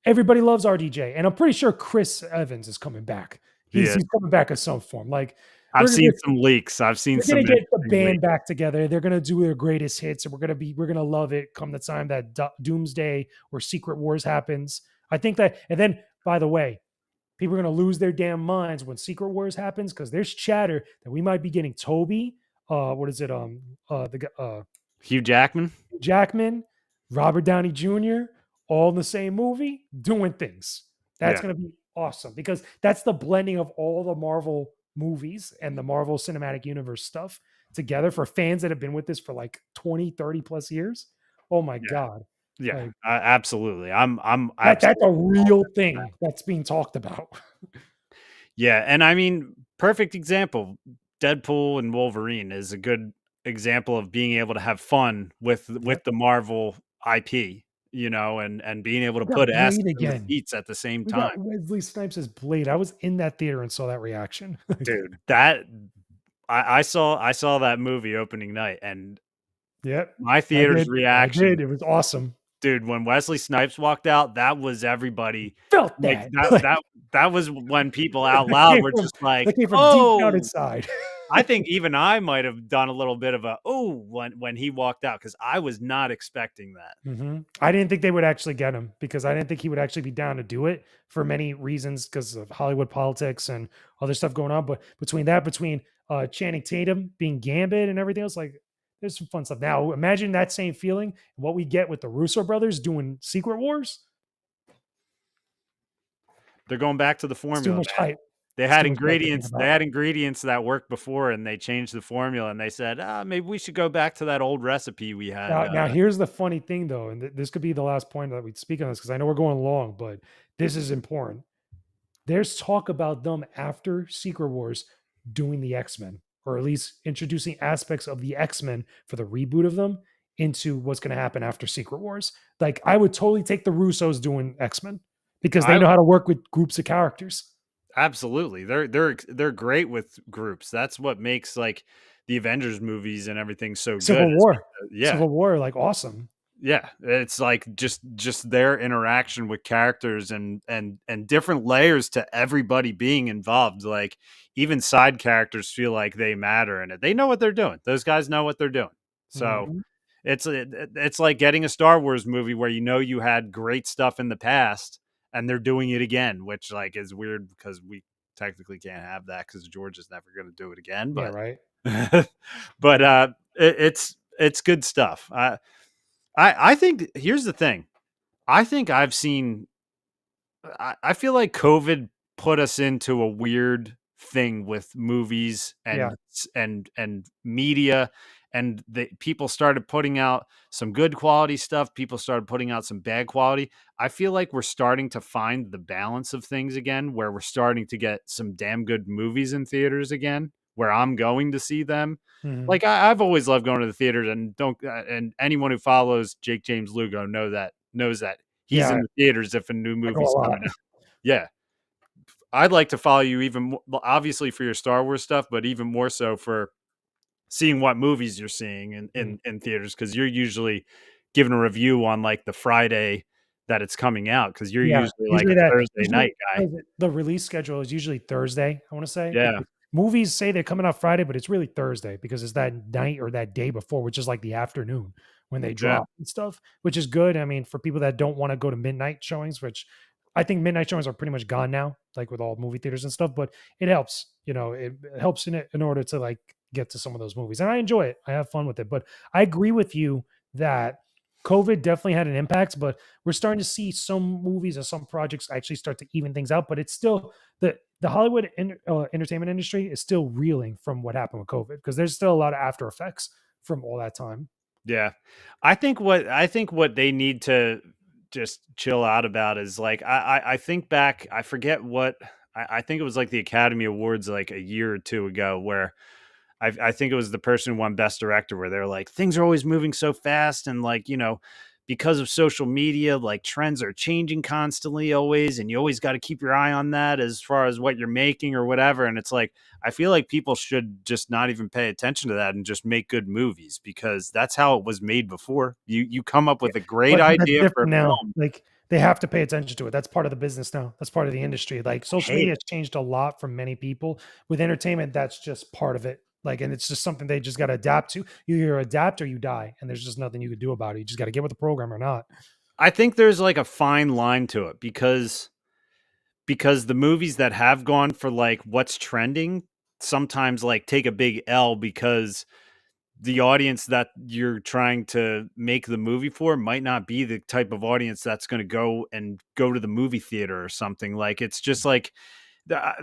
everybody loves RDJ, and I'm pretty sure Chris Evans is coming back. he He's is. he's coming back in some form. Like I've we're seen some leaks. I've seen they're some gonna get the interesting band leaks. back together. They're gonna do their greatest hits, and we're gonna love it come the time that Doomsday or Secret Wars happens. I think that, and then by the way, people are gonna lose their damn minds when Secret Wars happens because there's chatter that we might be getting Toby. What is it? Hugh Jackman? Jackman, Robert Downey Jr., all in the same movie doing things. That's Yeah. going to be awesome because that's the blending of all the Marvel movies and the Marvel Cinematic Universe stuff together for fans that have been with this for like 20, 30 plus years. Oh my Yeah. God. Yeah. Like Absolutely. I'm that's a absolutely all real in for that. thing that's being talked about. Yeah, and I mean, perfect example. Deadpool and Wolverine is a good example of being able to have fun Yep. with the Marvel IP, and being able to We got put Blade asses in the again. seats at the same We time. got Wesley Snipes as Blade. I was in that theater and saw that reaction. Like, Dude, that I saw that movie opening night, and yep. my I theater's did. I reaction, did. It was awesome. dude, when Wesley Snipes walked out, that was everybody. Felt Like, that. that was when people out That loud came were from just like, that came from deep down "Oh." inside. I think even I might have done a little bit of a "Oh," when he walked out because I was not expecting that. I didn't think they would actually get him because I didn't think he would actually be down to do it for many reasons because of Hollywood politics and other stuff going on. But between Channing Tatum being Gambit and everything else, like there's some fun stuff. Now imagine that same feeling, what we get with the Russo brothers doing Secret Wars. They're going back to the It's too formula, much man. hype. They It's had too much hype to think ingredients they about. had ingredients that worked before, and they changed the formula, and they said, maybe we should go back to that old recipe we had." Now, here's the funny thing though, and this could be the last point that we speak on this because I know we're going long, but this is important. There's talk about them after Secret Wars doing the X-Men, or at least introducing aspects of the X-Men for the reboot of them into what's going to happen after Secret Wars. Like I would totally take the Russos doing X-Men because they I know how to work with groups of characters. Absolutely. They're great with groups. That's what makes like the Avengers movies and everything so good Civil is War. because, yeah. Civil War, like awesome. Yeah, it's like just their interaction with characters and different layers to everybody being involved. Like even side characters feel like they matter in it. They know what they're doing. Those guys know what they're doing. So Mhm. it's like getting a Star Wars movie where you know you had great stuff in the past and they're doing it again, which like is weird because we technically can't have that because George is never going to do it again. Yeah, But right. but it's good stuff. I think here's the thing. I think I've seen. I feel like COVID put us into a weird thing with movies Yeah. and media, and the people started putting out some good quality stuff. People started putting out some bad quality. I feel like we're starting to find the balance of things again, where we're starting to get some damn good movies in theaters again, where I'm going to see them. Mhm. Like I've always loved going to the theaters, and don't and anyone who follows Jakejames Lugo knows that he's Yeah, in the theaters if a new I go a movie's lot. coming out. Yeah. I'd like to follow you even more, well, obviously for your Star Wars stuff, but even more so for seeing what movies you're seeing Mm. in theaters because you're usually giving a review on like the Friday that it's coming out because you're Yeah, usually like a Thursday usually night guy. what is it? The release schedule is usually Thursday, I wanna say, Yeah. because movies say they're coming out Friday, but it's really Thursday because it's that night or that day before, which is like the afternoon when they Yeah. drop and stuff, which is good. I mean, for people that don't wanna go to midnight showings, which I think midnight showings are pretty much gone now, like with all movie theaters and stuff, but it helps, it helps in it in order to, like, get to some of those movies, and I enjoy it. I have fun with it, but I agree with you that COVID definitely had an impact, but we're starting to see some movies and some projects actually start to even things out. But it's still the Hollywood entertainment industry is still reeling from what happened with COVID because there's still a lot of after effects from all that time. Yeah. I think what they need to just chill out about is like I think back, I forget what I think it was like the Academy Awards like a year or two ago where I think it was the person who won Best Director, where they're like, things are always moving so fast, and like because of social media, like trends are changing constantly, always, and you always got to keep your eye on that as far as what you're making or whatever. And it's like I feel like people should just not even pay attention to that and just make good movies because that's how it was made before. You come up Yeah, with a great but that's idea for a different now. film. Like, they have to pay attention to it. That's part of the business now. That's part of the industry. Like, I social hate media it. has changed a lot for many people. With entertainment, that's just part of it. Like, and it's just something they just gotta adapt to. You either adapt or you die, and there's just nothing you can do about it. You just gotta get with the program or not. I think there's like a fine line to it because the movies that have gone for like what's trending sometimes like take a big L because the audience that you're trying to make the movie for might not be the type of audience that's going to go to the movie theater or something. Like it's just like uh,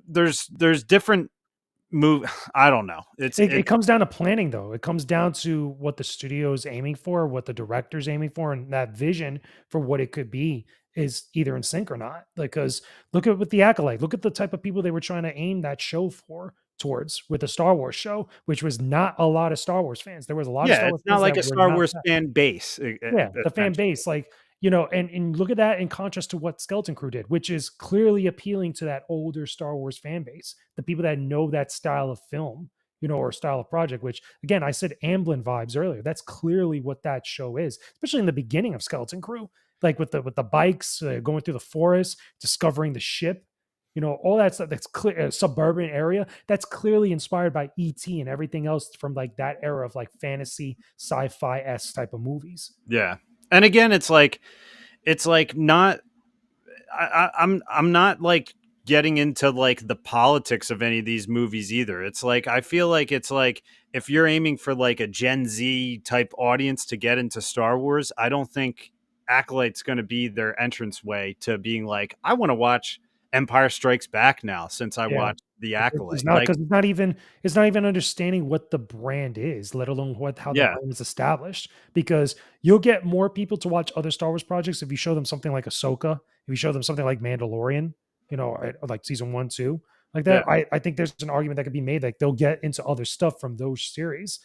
there's different move. I don't know. It comes down to planning, though. It comes down to what the studio is aiming for, what the director's aiming for, and that vision for what it could be is either in sync or not. Because look at with the Acolyte, look at the type of people they were trying to aim that show for towards with the Star Wars show, which was not a lot of Star Wars fans. There was a lot of Yeah, Star Wars it's not fans like that a were Star not Wars fan base yeah, the fan essentially. base, like, and look at that in contrast to what Skeleton Crew did, which is clearly appealing to that older Star Wars fan base, the people that know that style of film, or style of project, which again, I said Amblin vibes earlier. That's clearly what that show is, especially in the beginning of Skeleton Crew, like with the bikes going through the forest, discovering the ship, all that stuff that's clear suburban area that's clearly inspired by ET and everything else from like that era of like fantasy sci-fi s type of movies. Yeah, and again, it's like not I'm not like getting into like the politics of any of these movies either. It's like I feel like it's like if you're aiming for like a Gen Z type audience to get into Star Wars, I don't think Acolyte's going to be their entrance way to being like I want to watch Empire Strikes Back now since I Yeah. watched The It's Acolyte. not Like because it's not even understanding what the brand is, let alone what how the yeah, brand is established. Because you'll get more people to watch other Star Wars projects if you show them something like Ahsoka, if you show them something like Mandalorian, or like season 1, 2, like yeah, that. I think there's an argument that could be made, like, they'll get into other stuff from those series.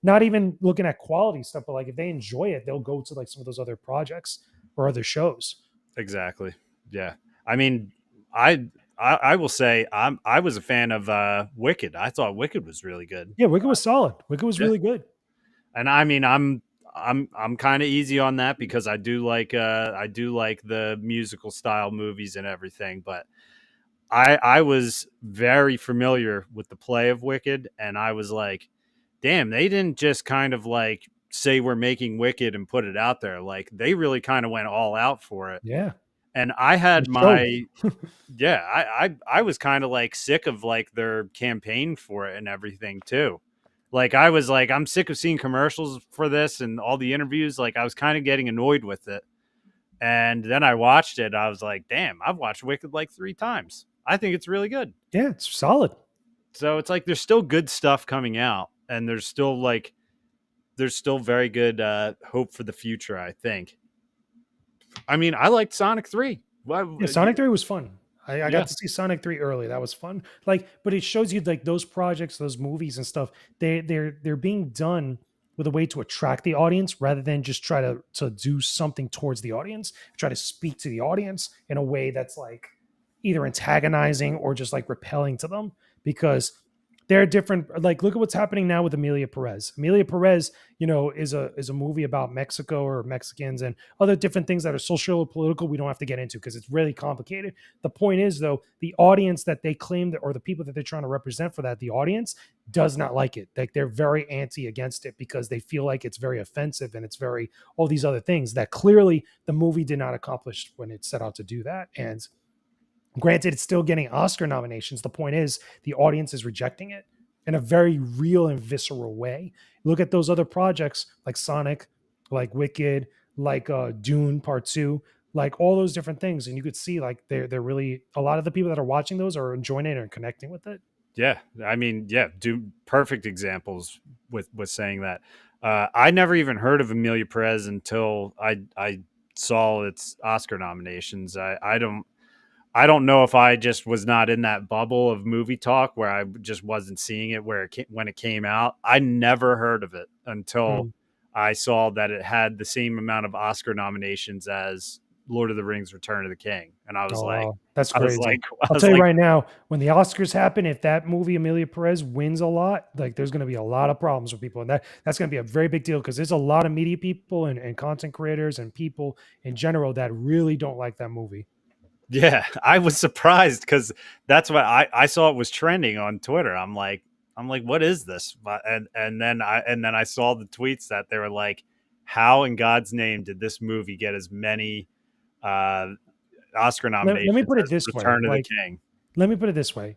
Not even looking at quality stuff, but, like, if they enjoy it, they'll go to, like, some of those other projects or other shows. exactly. Yeah. I mean, I I will say I was a fan of Wicked. I thought Wicked was really good. Yeah, Wicked was solid. Wicked was Yeah. really good. And I mean, I'm kind of easy on that because I do like the musical style movies and everything, but I was very familiar with the play of Wicked, and I was like, damn, they didn't just kind of like say we're making Wicked and put it out there. Like they really kind of went all out for it. Yeah, And I it had showed. my yeah, I was kind of like sick of like their campaign for it and everything too. Like I was like, I'm sick of seeing commercials for this and all the interviews. Like I was kind of getting annoyed with it. And then I watched it. I was like, damn, I've watched Wicked like 3 times. I think it's really good. Yeah, it's solid. So it's like there's still good stuff coming out, and there's still very good hope for the future. I think. I mean, I liked Sonic 3. Yeah, Sonic 3 was fun. I Yeah, got to see Sonic 3 early. That was fun. Like, but it shows you like those projects, those movies and stuff, they're being done with a way to attract the audience rather than just try to do something towards the audience, try to speak to the audience in a way that's like either antagonizing or just like repelling to them because they're different. Like, look at what's happening now with Amelia Perez. Amelia Perez, is a movie about Mexico or Mexicans and other different things that are social or political. We don't have to get into because it's really complicated. The point is, though, the audience that they claim that, or the people that they're trying to represent for that, the audience does not like it. Like they're very anti against it because they feel like it's very offensive and it's very all these other things that clearly the movie did not accomplish when it set out to do that. And granted, it's still getting Oscar nominations. The point is, the audience is rejecting it in a very real and visceral way. Look at those other projects like Sonic, like Wicked, like Dune Part Two, like all those different things, and you could see like they're really a lot of the people that are watching those are enjoying it and connecting with it. yeah. I mean, yeah, do perfect examples with saying that. I never even heard of Amelia Perez until I saw its Oscar nominations. I don't know if I just was not in that bubble of movie talk where I just wasn't seeing it when it came out. I never heard of it until Mm. I saw that it had the same amount of Oscar nominations as Lord of the Rings: Return of the King, and Oh wow, that's I was crazy. like, I I'll was tell you like, right now, when the Oscars happen, if that movie Amelia Perez wins a lot, like there's going to be a lot of problems with people, and that's going to be a very big deal because there's a lot of media people and content creators and people in general that really don't like that movie. yeah, I was surprised because that's what I saw it was trending on Twitter. I'm like, what is this? And then I saw the tweets that they were like, how in God's name did this movie get as many uh, Oscar Let me nominations put it as this way, Return of the like King? let me put it this way.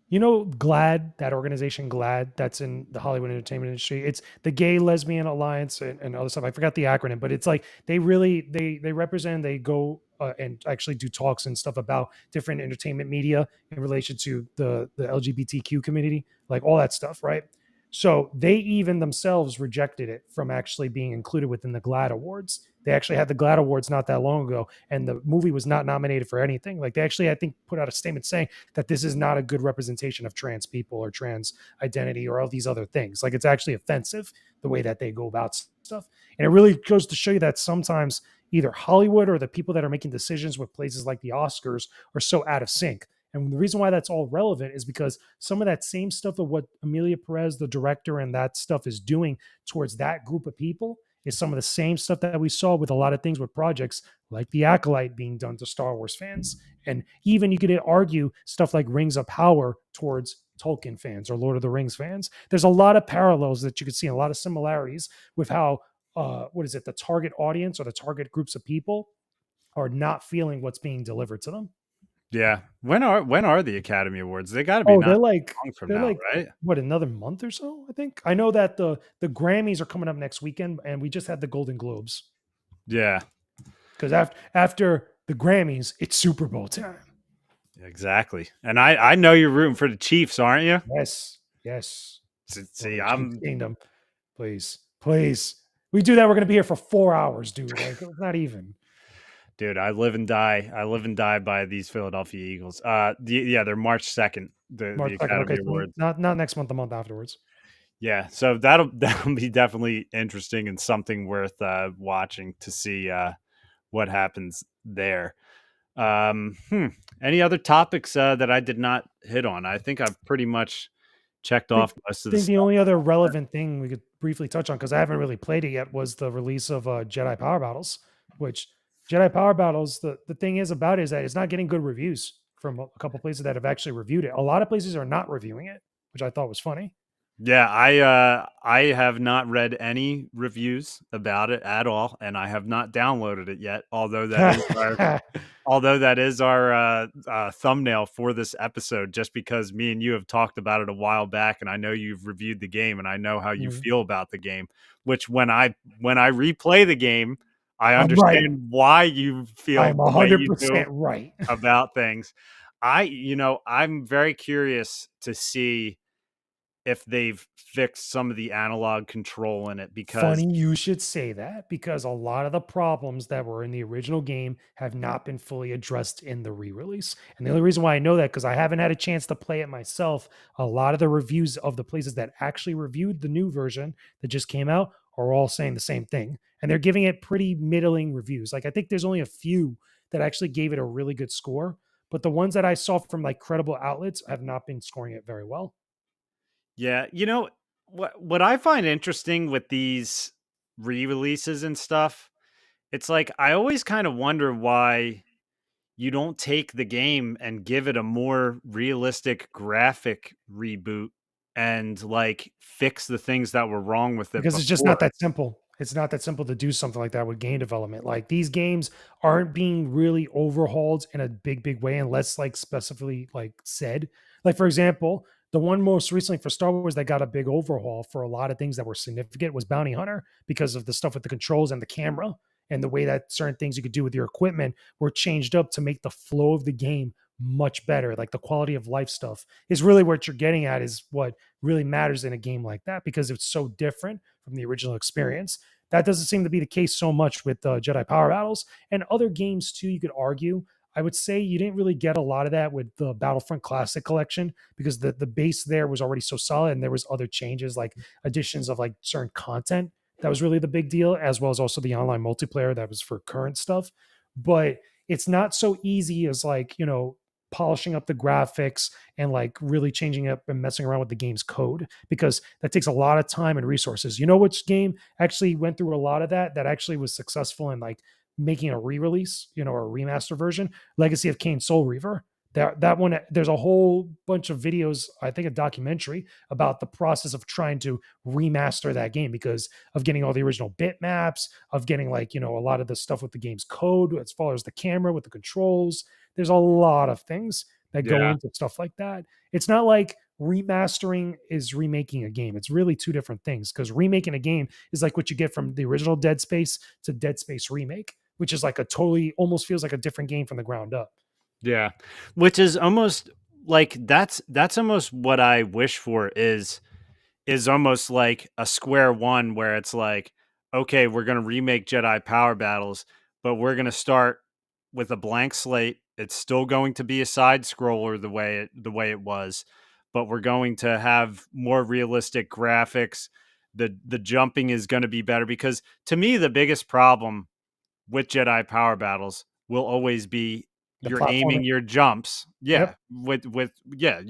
You know, GLAAD, that organization GLAAD, that's in the Hollywood entertainment industry. It's the Gay Lesbian Alliance and other stuff. I forgot the acronym, but it's like they really they represent. They go and actually do talks and stuff about different entertainment media in relation to the LGBTQ community, like all that stuff, right? So they even themselves rejected it from actually being included within the GLAAD Awards. They actually had the GLAAD Awards not that long ago, and the movie was not nominated for anything. Like they actually, I think, put out a statement saying that this is not a good representation of trans people or trans identity or all these other things. Like it's actually offensive the way that they go about stuff. And it really goes to show you that sometimes either Hollywood or the people that are making decisions with places like the Oscars are so out of sync. And the reason why that's all relevant is because some of that same stuff of what Amelia Perez, the director, and that stuff is doing towards that group of people is some of the same stuff that we saw with a lot of things with projects like The Acolyte being done to Star Wars fans. And even you could argue stuff like Rings of Power towards Tolkien fans or Lord of the Rings fans. There's a lot of parallels that you could see, a lot of similarities with how, what is it, the target audience or the target groups of people are not feeling what's being delivered to them. Yeah, when are the Academy Awards? They got to be Oh, not long from they're now, like right? what, another month or so, I think. I know that the Grammys are coming up next weekend and we just had the Golden Globes. Yeah, Because after the Grammys, it's Super Bowl time. exactly. And I know you're rooting for the Chiefs, aren't you? Yes, yes. See, Lord, Chiefs I'm Kingdom, please, please. We do that, we're gonna be here for 4 hours, dude. Like not even. dude. I live and die by these Philadelphia Eagles. Yeah, they're March 2nd. The March 2nd. Academy Okay, so Awards. not next month, the month afterwards. Yeah, so that'll be definitely interesting and something worth watching to see what happens there. Hmm. Any other topics that I did not hit on? I think I've pretty much checked think off most of the think the stuff. only other relevant thing we could briefly touch on, because I haven't really played it yet, was the release of Jedi Power Battles. Which Jedi Power Battles, the thing is about it is that it's not getting good reviews from a couple places that have actually reviewed it. A lot of places are not reviewing it, which I thought was funny. Yeah, I have not read any reviews about it at all, and I have not downloaded it yet. Although that is our thumbnail for this episode, just because me and you have talked about it a while back, and I know you've reviewed the game, and I know how you Mhm. feel about the game. Which when I replay the game, I I'm right. understand why you feel I'm the way you 100% do right. about things. I'm very curious to see if they've fixed some of the analog control in it because Funny you should say that, because a lot of the problems that were in the original game have not been fully addressed in the re-release. And the only reason why I know that, because I haven't had a chance to play it myself, a lot of the reviews of the places that actually reviewed the new version that just came out are all saying the same thing. And they're giving it pretty middling reviews. Like, I think there's only a few that actually gave it a really good score, but the ones that I saw from like credible outlets have not been scoring it very well. yeah, what I find interesting with these re-releases and stuff, it's like I always kind of wonder why you don't take the game and give it a more realistic graphic reboot and like fix the things that were wrong with it Because it's just not before. that simple. It's not that simple to do something like that with game development. Like, these games aren't being really overhauled in a big way unless like specifically like said. Like, for example, the one most recently for Star Wars that got a big overhaul for a lot of things that were significant was Bounty Hunter, because of the stuff with the controls and the camera and the way that certain things you could do with your equipment were changed up to make the flow of the game much better. Like, the quality of life stuff is really what you're getting at, is what really matters in a game like that, because it's so different from the original experience. That doesn't seem to be the case so much with Jedi Power Battles and other games too. You could argue. I would say you didn't really get a lot of that with the Battlefront Classic collection, because the base there was already so solid, and there was other changes like additions of like certain content that was really the big deal, as well as also the online multiplayer that was for current stuff. But it's not so easy as like, polishing up the graphics and like really changing up and messing around with the game's code, because that takes a lot of time and resources. You know which game actually went through a lot of that actually was successful in like making a re-release, or a remaster version? Legacy of Kain Soul Reaver. That one, there's a whole bunch of videos, I think a documentary about the process of trying to remaster that game, because of getting all the original bitmaps, of getting like, a lot of the stuff with the game's code as far as the camera with the controls. There's a lot of things that go Yeah. into stuff like that. It's not like remastering is remaking a game. It's really two different things, because remaking a game is like what you get from the original Dead Space to Dead Space Remake, which is like a totally, almost feels like a different game from the ground up. Yeah. Which is almost like that's almost what I wish for is almost like a square one where it's like, okay, we're going to remake Jedi Power Battles, but we're going to start with a blank slate. It's still going to be a side scroller the way it was, but we're going to have more realistic graphics. The jumping is going to be better because to me the biggest problem with Jedi Power Battles will always be The you're aiming platforming. your jumps. Yeah, Yep. with yeah,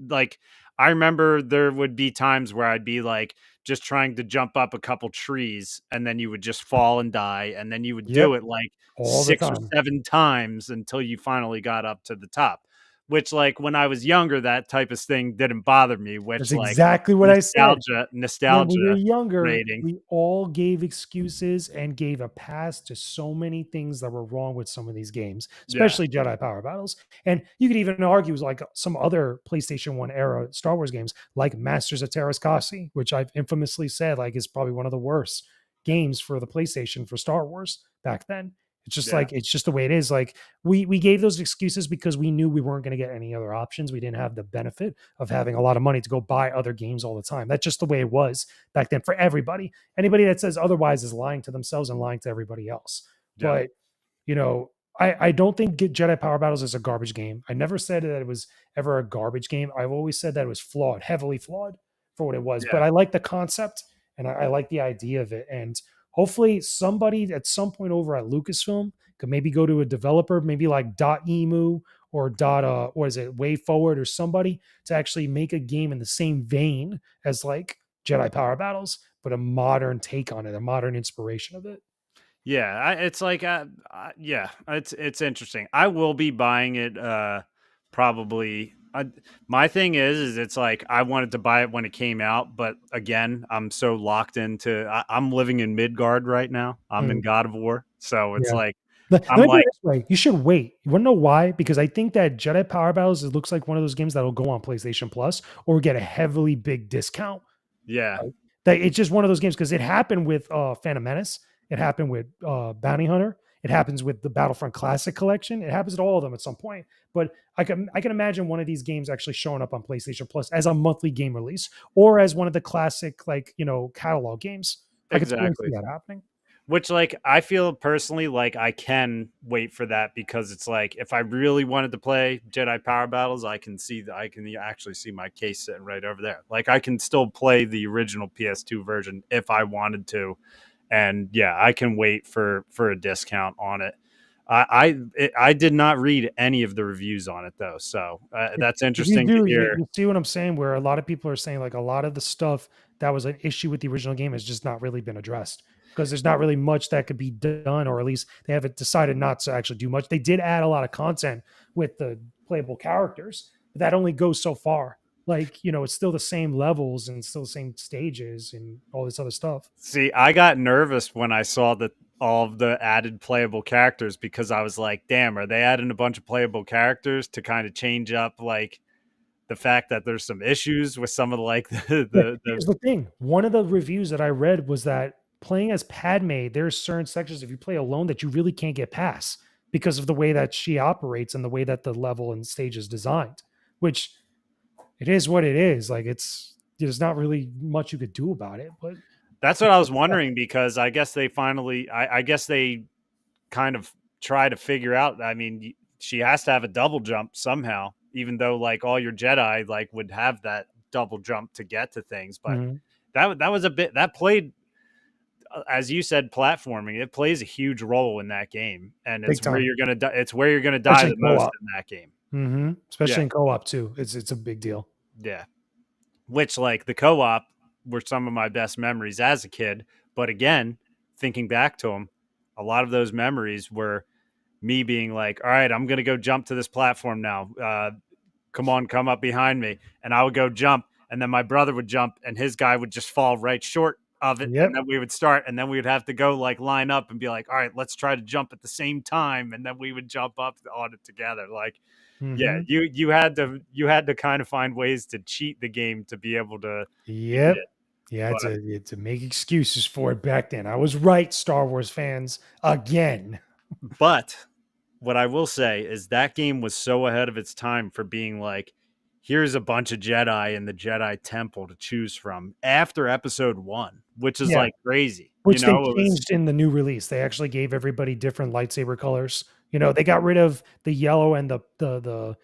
like I remember there would be times where I'd be like just trying to jump up a couple trees and then you would just fall and die and then you would do Yep. it like All the 6 or time. 7 times until you finally got up to the top. Which like when I was younger that type of thing didn't bother me, That's which like exactly what I said. nostalgia When we were nostalgia younger, rating. we all gave excuses and gave a pass to so many things that were wrong with some of these games, Yeah. especially Jedi Power Battles. And you could even argue like some other PlayStation 1 era Star Wars games, like Masters of Terrascasi, which I've infamously said like is probably one of the worst games for the PlayStation for Star Wars back then. It's just Yeah. like, it's just the way it is. Like, we gave those excuses because we knew we weren't going to get any other options. We didn't have the benefit of having a lot of money to go buy other games all the time. That's just the way it was back then for everybody. Anybody that says otherwise is lying to themselves and lying to everybody else. Yeah. But, you know, I don't think Jedi Power Battles is a garbage game. I never said that it was ever a garbage game. I've always said that it was flawed, heavily flawed for what it was. But Yeah. I like the concept, and I like the idea of it. And hopefully somebody at some point over at Lucasfilm could maybe go to a developer, maybe like Dot Emu or Dot what is it, Way Forward or somebody to actually make a game in the same vein as like Jedi Power Battles, but a modern take on it, a modern inspiration of it. Yeah, it's like, yeah, it's interesting. I will be buying it, probably. My thing is it's like I wanted to buy it when it came out, but again, I'm so locked into. I'm living in Midgard right now. I'm in Mm, God of War, so it's yeah. like Let I'm me put it like, this way: you should wait. You want to know why? Because I think that Jedi Power Battles it looks like one of those games that'll go on PlayStation Plus or get a heavily big discount. yeah, Right? That it's just one of those games because it happened with Phantom Menace, it happened with Bounty Hunter, it happens with the Battlefront Classic Collection, it happens to all of them at some point. But I can imagine one of these games actually showing up on PlayStation Plus as a monthly game release or as one of the classic catalog games. I could totally see exactly. that happening. Which, like, I feel personally like I can wait for that because it's like if I really wanted to play Jedi Power Battles, I can see that I can actually see my case sitting right over there. Like, I can still play the original PS2 version if I wanted to, and yeah, I can wait for a discount on it. I did not read any of the reviews on it though, so that's If you interesting to do, hear. you see what I'm saying, where a lot of people are saying like a lot of the stuff that was an issue with the original game has just not really been addressed because there's not really much that could be done, or at least they haven't decided not to actually do much. They did add a lot of content with the playable characters, but that only goes so far. Like, it's still the same levels and still the same stages and all this other stuff. See, I got nervous when I saw that all of the added playable characters because I was like, damn, are they adding a bunch of playable characters to kind of change up like the fact that there's some issues with some of the like Yeah, the here's the thing. One of the reviews that I read was that playing as Padme, there's certain sections if you play alone that you really can't get past because of the way that she operates and the way that the level and stage is designed, which it is what it is. Like there's not really much you could do about it, but that's what I was wondering because I guess they finally I guess they kind of try to figure out. I mean, she has to have a double jump somehow, even though like all your Jedi like would have that double jump to get to things. But Mhm. that was a bit that played, as you said, platforming. It plays a huge role in that game, and Big it's where time, you're gonna it's where you're gonna die especially in the most co-op. in that game. Yeah, Especially in co-op too. It's a big deal. yeah. Which like the co-op were some of my best memories as a kid. But again, thinking back to them, a lot of those memories were me being like, all right, I'm going to go jump to this platform now. Come on, come up behind me. And I would go jump. And then my brother would jump and his guy would just fall right short of it. And Yep. then we would start. And then we would have to go like line up and be like, all right, let's try to jump at the same time. And then we would jump up on it together. Like, yeah, hmm you had to kind of find ways to cheat the game to be able to beat Yep. it. You had But to make excuses for it back then. I was right, Star Wars fans. Again. but what I will say is that game was so ahead of its time for being like, here's a bunch of Jedi in the Jedi Temple to choose from after episode one, which is Yeah. like crazy. You Which they know, it was changed in the new release. They actually gave everybody different lightsaber colors. They got rid of the yellow and the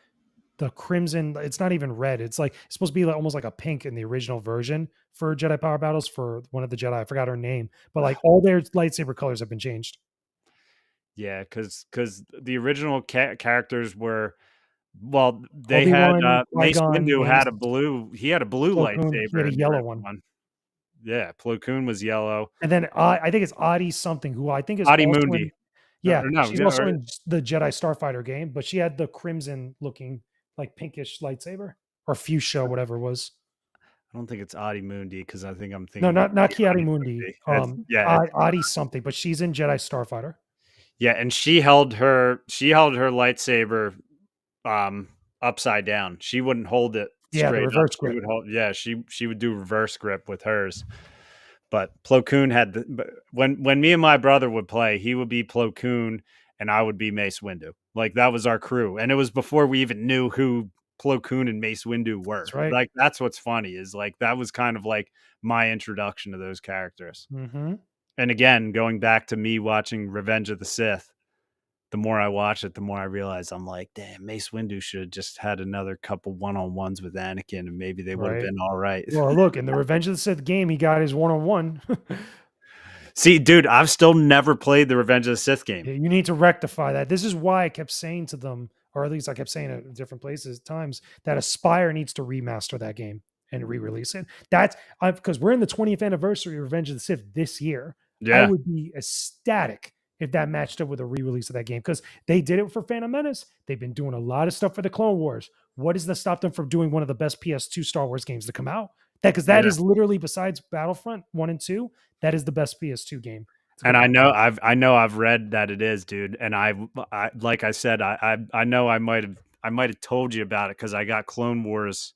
crimson. It's not even red. It's supposed to be like, almost like a pink in the original version for Jedi Power Battles for one of the Jedi. I forgot her name, but like all their lightsaber colors have been changed. yeah, because the original characters were, well, they Obi had Wan, Qui Mace Gon, Windu Mace, had a blue, he had a blue Plo Koon. He had lightsaber a in the yellow original one, one. Yeah, Plo Koon was yellow. and then I think it's Adi something who I think is Adi also Mundi. in. Yeah, Or no, she's also in the Jedi Starfighter game, but she had the crimson looking like pinkish lightsaber or fuchsia, whatever it was. I don't think it's Adi Mundi because I think I'm No, thinking not maybe Kiadi Adi Mundi. Mundi. Yeah, Adi something, but she's in Jedi Starfighter. yeah, and she held her lightsaber upside down. She wouldn't hold it Yeah, the straight up. reverse She grip. would hold, yeah, she would do reverse grip with hers. But Plo Koon had but when me and my brother would play, he would be Plo Koon and I would be Mace Windu. Like that was our crew. And it was before we even knew who Plo Koon and Mace Windu That's were. right. Like that's what's funny is like that was kind of like my introduction to those characters. Mm-hmm. And again, going back to me watching Revenge of the Sith, the more I watch it, the more I realize I'm like, damn, Mace Windu should have just had another couple one-on-ones with Anakin and maybe they would have Right. been all right. Well, look, in the Revenge of the Sith game, he got his one-on-one. See, dude, I've still never played the Revenge of the Sith game. Yeah, you need to rectify that. This is why I kept saying to them, or at least I kept saying it in different places, times, that Aspire needs to remaster that game and re-release it. That's because we're in the 20th anniversary of Revenge of the Sith this year. I Yeah, would be ecstatic if that matched up with a re-release of that game because they did it for Phantom Menace. They've been doing a lot of stuff for the Clone Wars. What is to stop them from doing one of the best PS2 Star Wars games to come out? That because that yeah. is literally, besides Battlefront 1 and 2, that is the best PS2 game to And come out. I know I've read that it is, dude. And I like I said, I know I might have told you about it because I got Clone Wars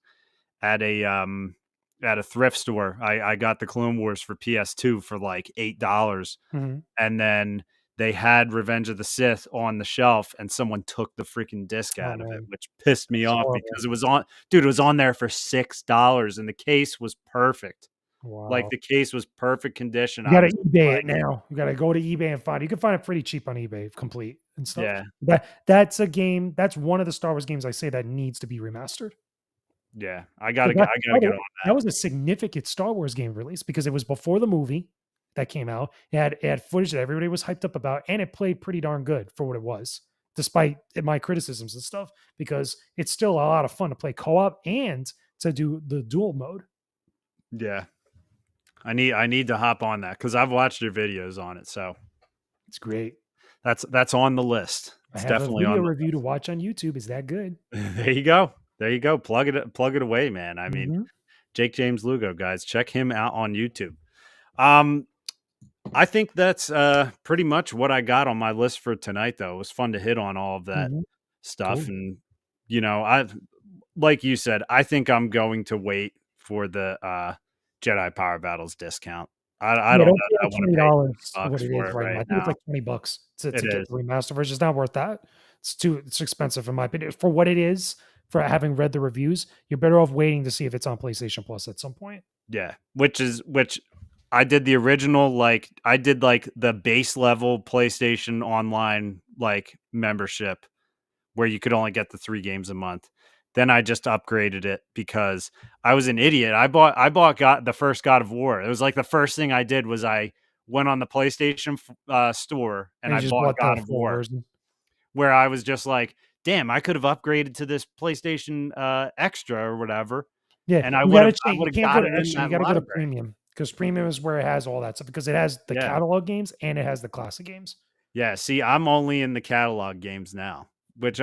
at a thrift store. I got the Clone Wars for PS2 for like $8, Mhm. and then they had Revenge of the Sith on the shelf, and someone took the freaking disc Oh out of it, man, which pissed me that's off horrible. because it was on there for $6, and the case was perfect. Like Wow. the case was perfect condition. You I gotta was eBay it like, now. You gotta go to eBay and find it. You can find it pretty cheap on eBay, complete and stuff. yeah, That's a game. That's one of the Star Wars games I say that needs to be remastered. yeah. 'Cause that, I by gotta the get way, on that was a significant Star Wars game release because it was before the movie that came out. It had footage that everybody was hyped up about, and it played pretty darn good for what it was, despite my criticisms and stuff. Because it's still a lot of fun to play co-op and to do the dual mode. that. Yeah. I need to hop on that because I've watched your videos on it. So It's great. that's on the list. I It's have a definitely video on the review to watch on YouTube. Is that good? there you go. There you go. Plug it away, man. I mean, Mhm. Jakejames Lugo, guys. Check him out on YouTube. Um, I think that's pretty much what I got on my list for tonight though. It was fun to hit on all of that Mhm. stuff. Cool. And I've like you said, I think I'm going to wait for the Jedi Power Battles discount. I Yeah, don't don't know pay that I the want to pay $20 what $20 it for is it right now. right I think it's now. like $20 It to get is. the remaster version. It's not worth that. It's expensive in my opinion. For what it is, for having read the reviews, you're better off waiting to see if it's on PlayStation Plus at some point. Yeah, which I did the original, like I did like the base level PlayStation Online like membership where you could only get the 3 games a month. Then I just upgraded it because I was an idiot. I bought God the first God of War. It was like the first thing I did was I went on the PlayStation store and And you I just bought bought the God of full War, version. where I was just like, "Damn, I could have upgraded to this PlayStation Extra or whatever, Yeah, and you gotta I change. would You have can't go got to it in extra. You that gotta go to library." premium because premium is where it has all that stuff because it has the Yeah. catalog games and it has the classic games. Yeah, see, I'm only in the catalog games now, which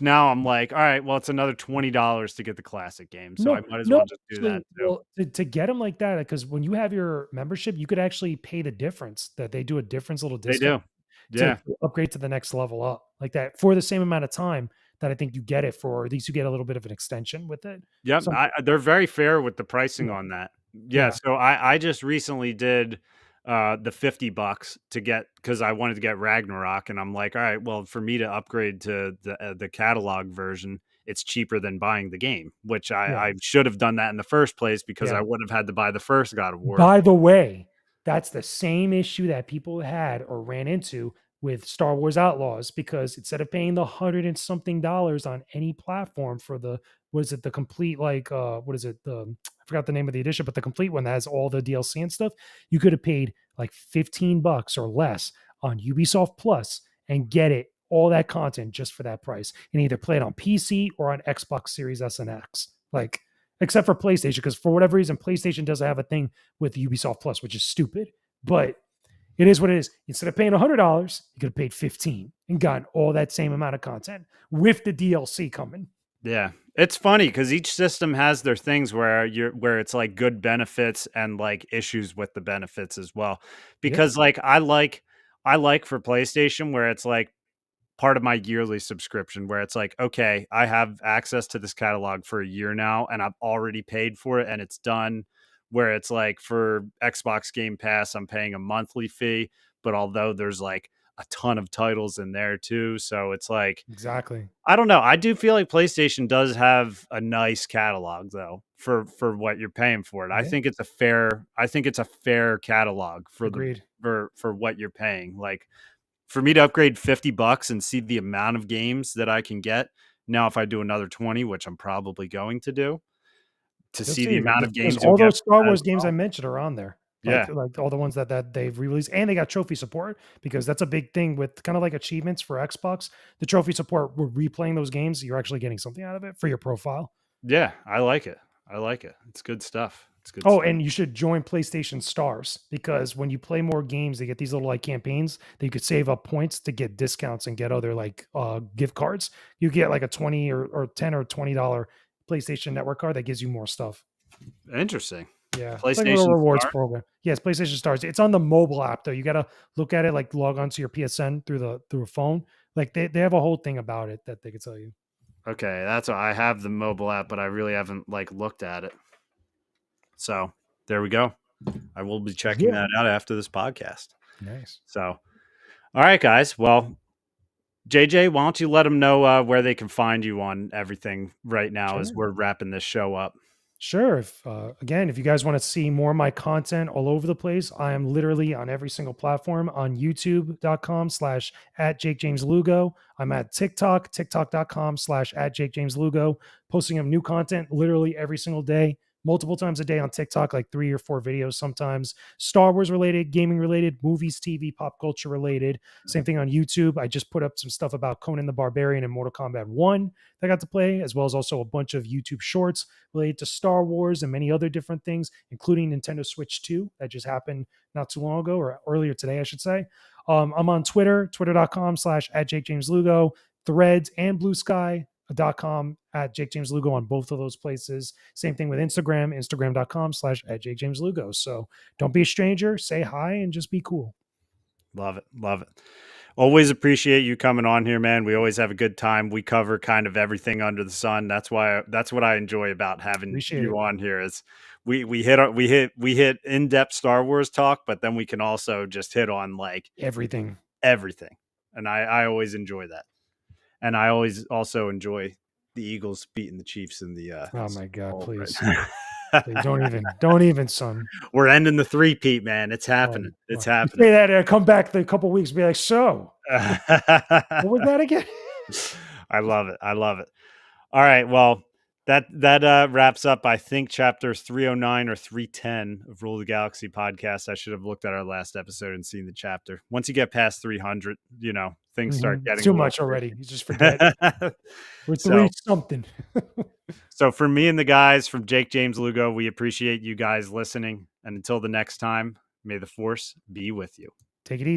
now I'm like, "All right, well, it's another $20 to get the classic game, so I No, might as no, well just do that actually, too." well, to get them like that, because when you have your membership, you could actually pay the difference. That they do a difference little They discount do. Yeah. to upgrade to the next level up like that for the same amount of time that I think you get it for. Or at least you get a little bit of an extension with it. Yep, So they're very fair with the pricing yeah, on that. Yeah, yeah, so I just recently did, the $50 to get because I wanted to get Ragnarok, and I'm like, "All right, well, for me to upgrade to the catalog version, it's cheaper than buying the game," which yeah, I should have done that in the first place because I yeah. would have had to buy the first God of War. By the way, that's the same issue that people had or ran into with Star Wars Outlaws because instead of paying the hundred and something dollars on any platform for the what is it, the complete like what is it, the I forgot the name of the edition, but the complete one that has all the DLC and stuff, you could have paid like $15 or less on Ubisoft Plus and get it all that content just for that price and either play it on PC or on Xbox Series S and X. Like except for PlayStation, because for whatever reason, PlayStation doesn't have a thing with Ubisoft Plus, which is stupid. But it is what it is. Instead of paying $100, you could have paid 15 and gotten all that same amount of content with the DLC coming. Yeah. It's funny because each system has their things where it's like good benefits and like issues with the benefits as well. Yeah, Because like I like for PlayStation where it's like part of my yearly subscription where it's like, okay, I have access to this catalog for a year now and I've already paid for it and it's done. Where it's like for Xbox Game Pass, I'm paying a monthly fee, but although there's like a ton of titles in there too. So it's like, exactly. I don't know. I do feel like PlayStation does have a nice catalog though for what you're paying for it. Yeah, I think it's a fair catalog for the agreed. for what you're paying. Like for me to upgrade $50 and see the amount of games that I can get. Now if I do another 20, which I'm probably going to do, to You'll see the see amount of because games you'll all get those Star as Wars games I well. mentioned are on there. Yeah. like all the ones that they've released, and they got trophy support because that's a big thing with kind of like achievements for Xbox. The trophy support, we're replaying those games, you're actually getting something out of it for your profile. Yeah. I like it. I like it. It's good stuff. It's good Oh, stuff. and you should join PlayStation Stars because when you play more games, they get these little like campaigns that you could save up points to get discounts and get other like gift cards. You get like a 20 or 10 or $20 PlayStation Network card that gives you more stuff. Interesting. Yeah, it's like a little PlayStation rewards Star. program. Yes, PlayStation Stars. It's on the mobile app though. You gotta look at it like log onto your PSN through a phone. Like they have a whole thing about it that they could tell you. Okay, that's what I have the mobile app, but I really haven't like looked at it. So there we go. I will be checking Yeah, that out after this podcast. nice. So, all right, guys. Well, JJ, why don't you let them know where they can find you on everything right now as Sure. we're wrapping this show up? Sure. If again, if you guys want to see more of my content all over the place, I am literally on every single platform on youtube.com/ at JakeJamesLugo. I'm at TikTok, tiktok.com/ at JakeJamesLugo, posting up new content literally every single day, multiple times a day on TikTok, like 3 or 4 videos sometimes, Star Wars related, gaming related, movies, TV, pop culture related. Same thing on YouTube. I just put up some stuff about Conan the Barbarian and Mortal Kombat 1 that I got to play, as well as also a bunch of YouTube shorts related to Star Wars and many other different things, including Nintendo Switch 2 that just happened not too long ago, or earlier today, I should say. I'm on Twitter, twitter.com/ at JakeJamesLugo, Threads and Blue Sky.com at Jake James Lugo on both of those places. Same thing with Instagram, instagram.com/ at Jake James Lugo. So don't be a stranger, say hi and just be cool. Love it. Love it. Always appreciate you coming on here, man. We always have a good time. We cover kind of everything under the sun. That's what I enjoy about having Appreciate you it. on here is we hit in-depth Star Wars talk, but then we can also just hit on like Everything. everything. And I always enjoy that. And I always also enjoy the Eagles beating the Chiefs in the Oh my Super God, Bowl, please. right? Please don't even, son. We're ending the three-peat, man. It's Oh, happening. It's well, you say happening. that and come back in a couple weeks and be like, so what was that again? I love it. I love it. All right. Well, that wraps up, I think, chapters 309 or 310 of Rule the Galaxy podcast. I should have looked at our last episode and seen the chapter. Once you get past 300, things start It's getting too a little much already. You just forget. crazy. We're so, three something. so for me and the guys from Jake James Lugo, we appreciate you guys listening. And until the next time, may the force be with you. Take it easy.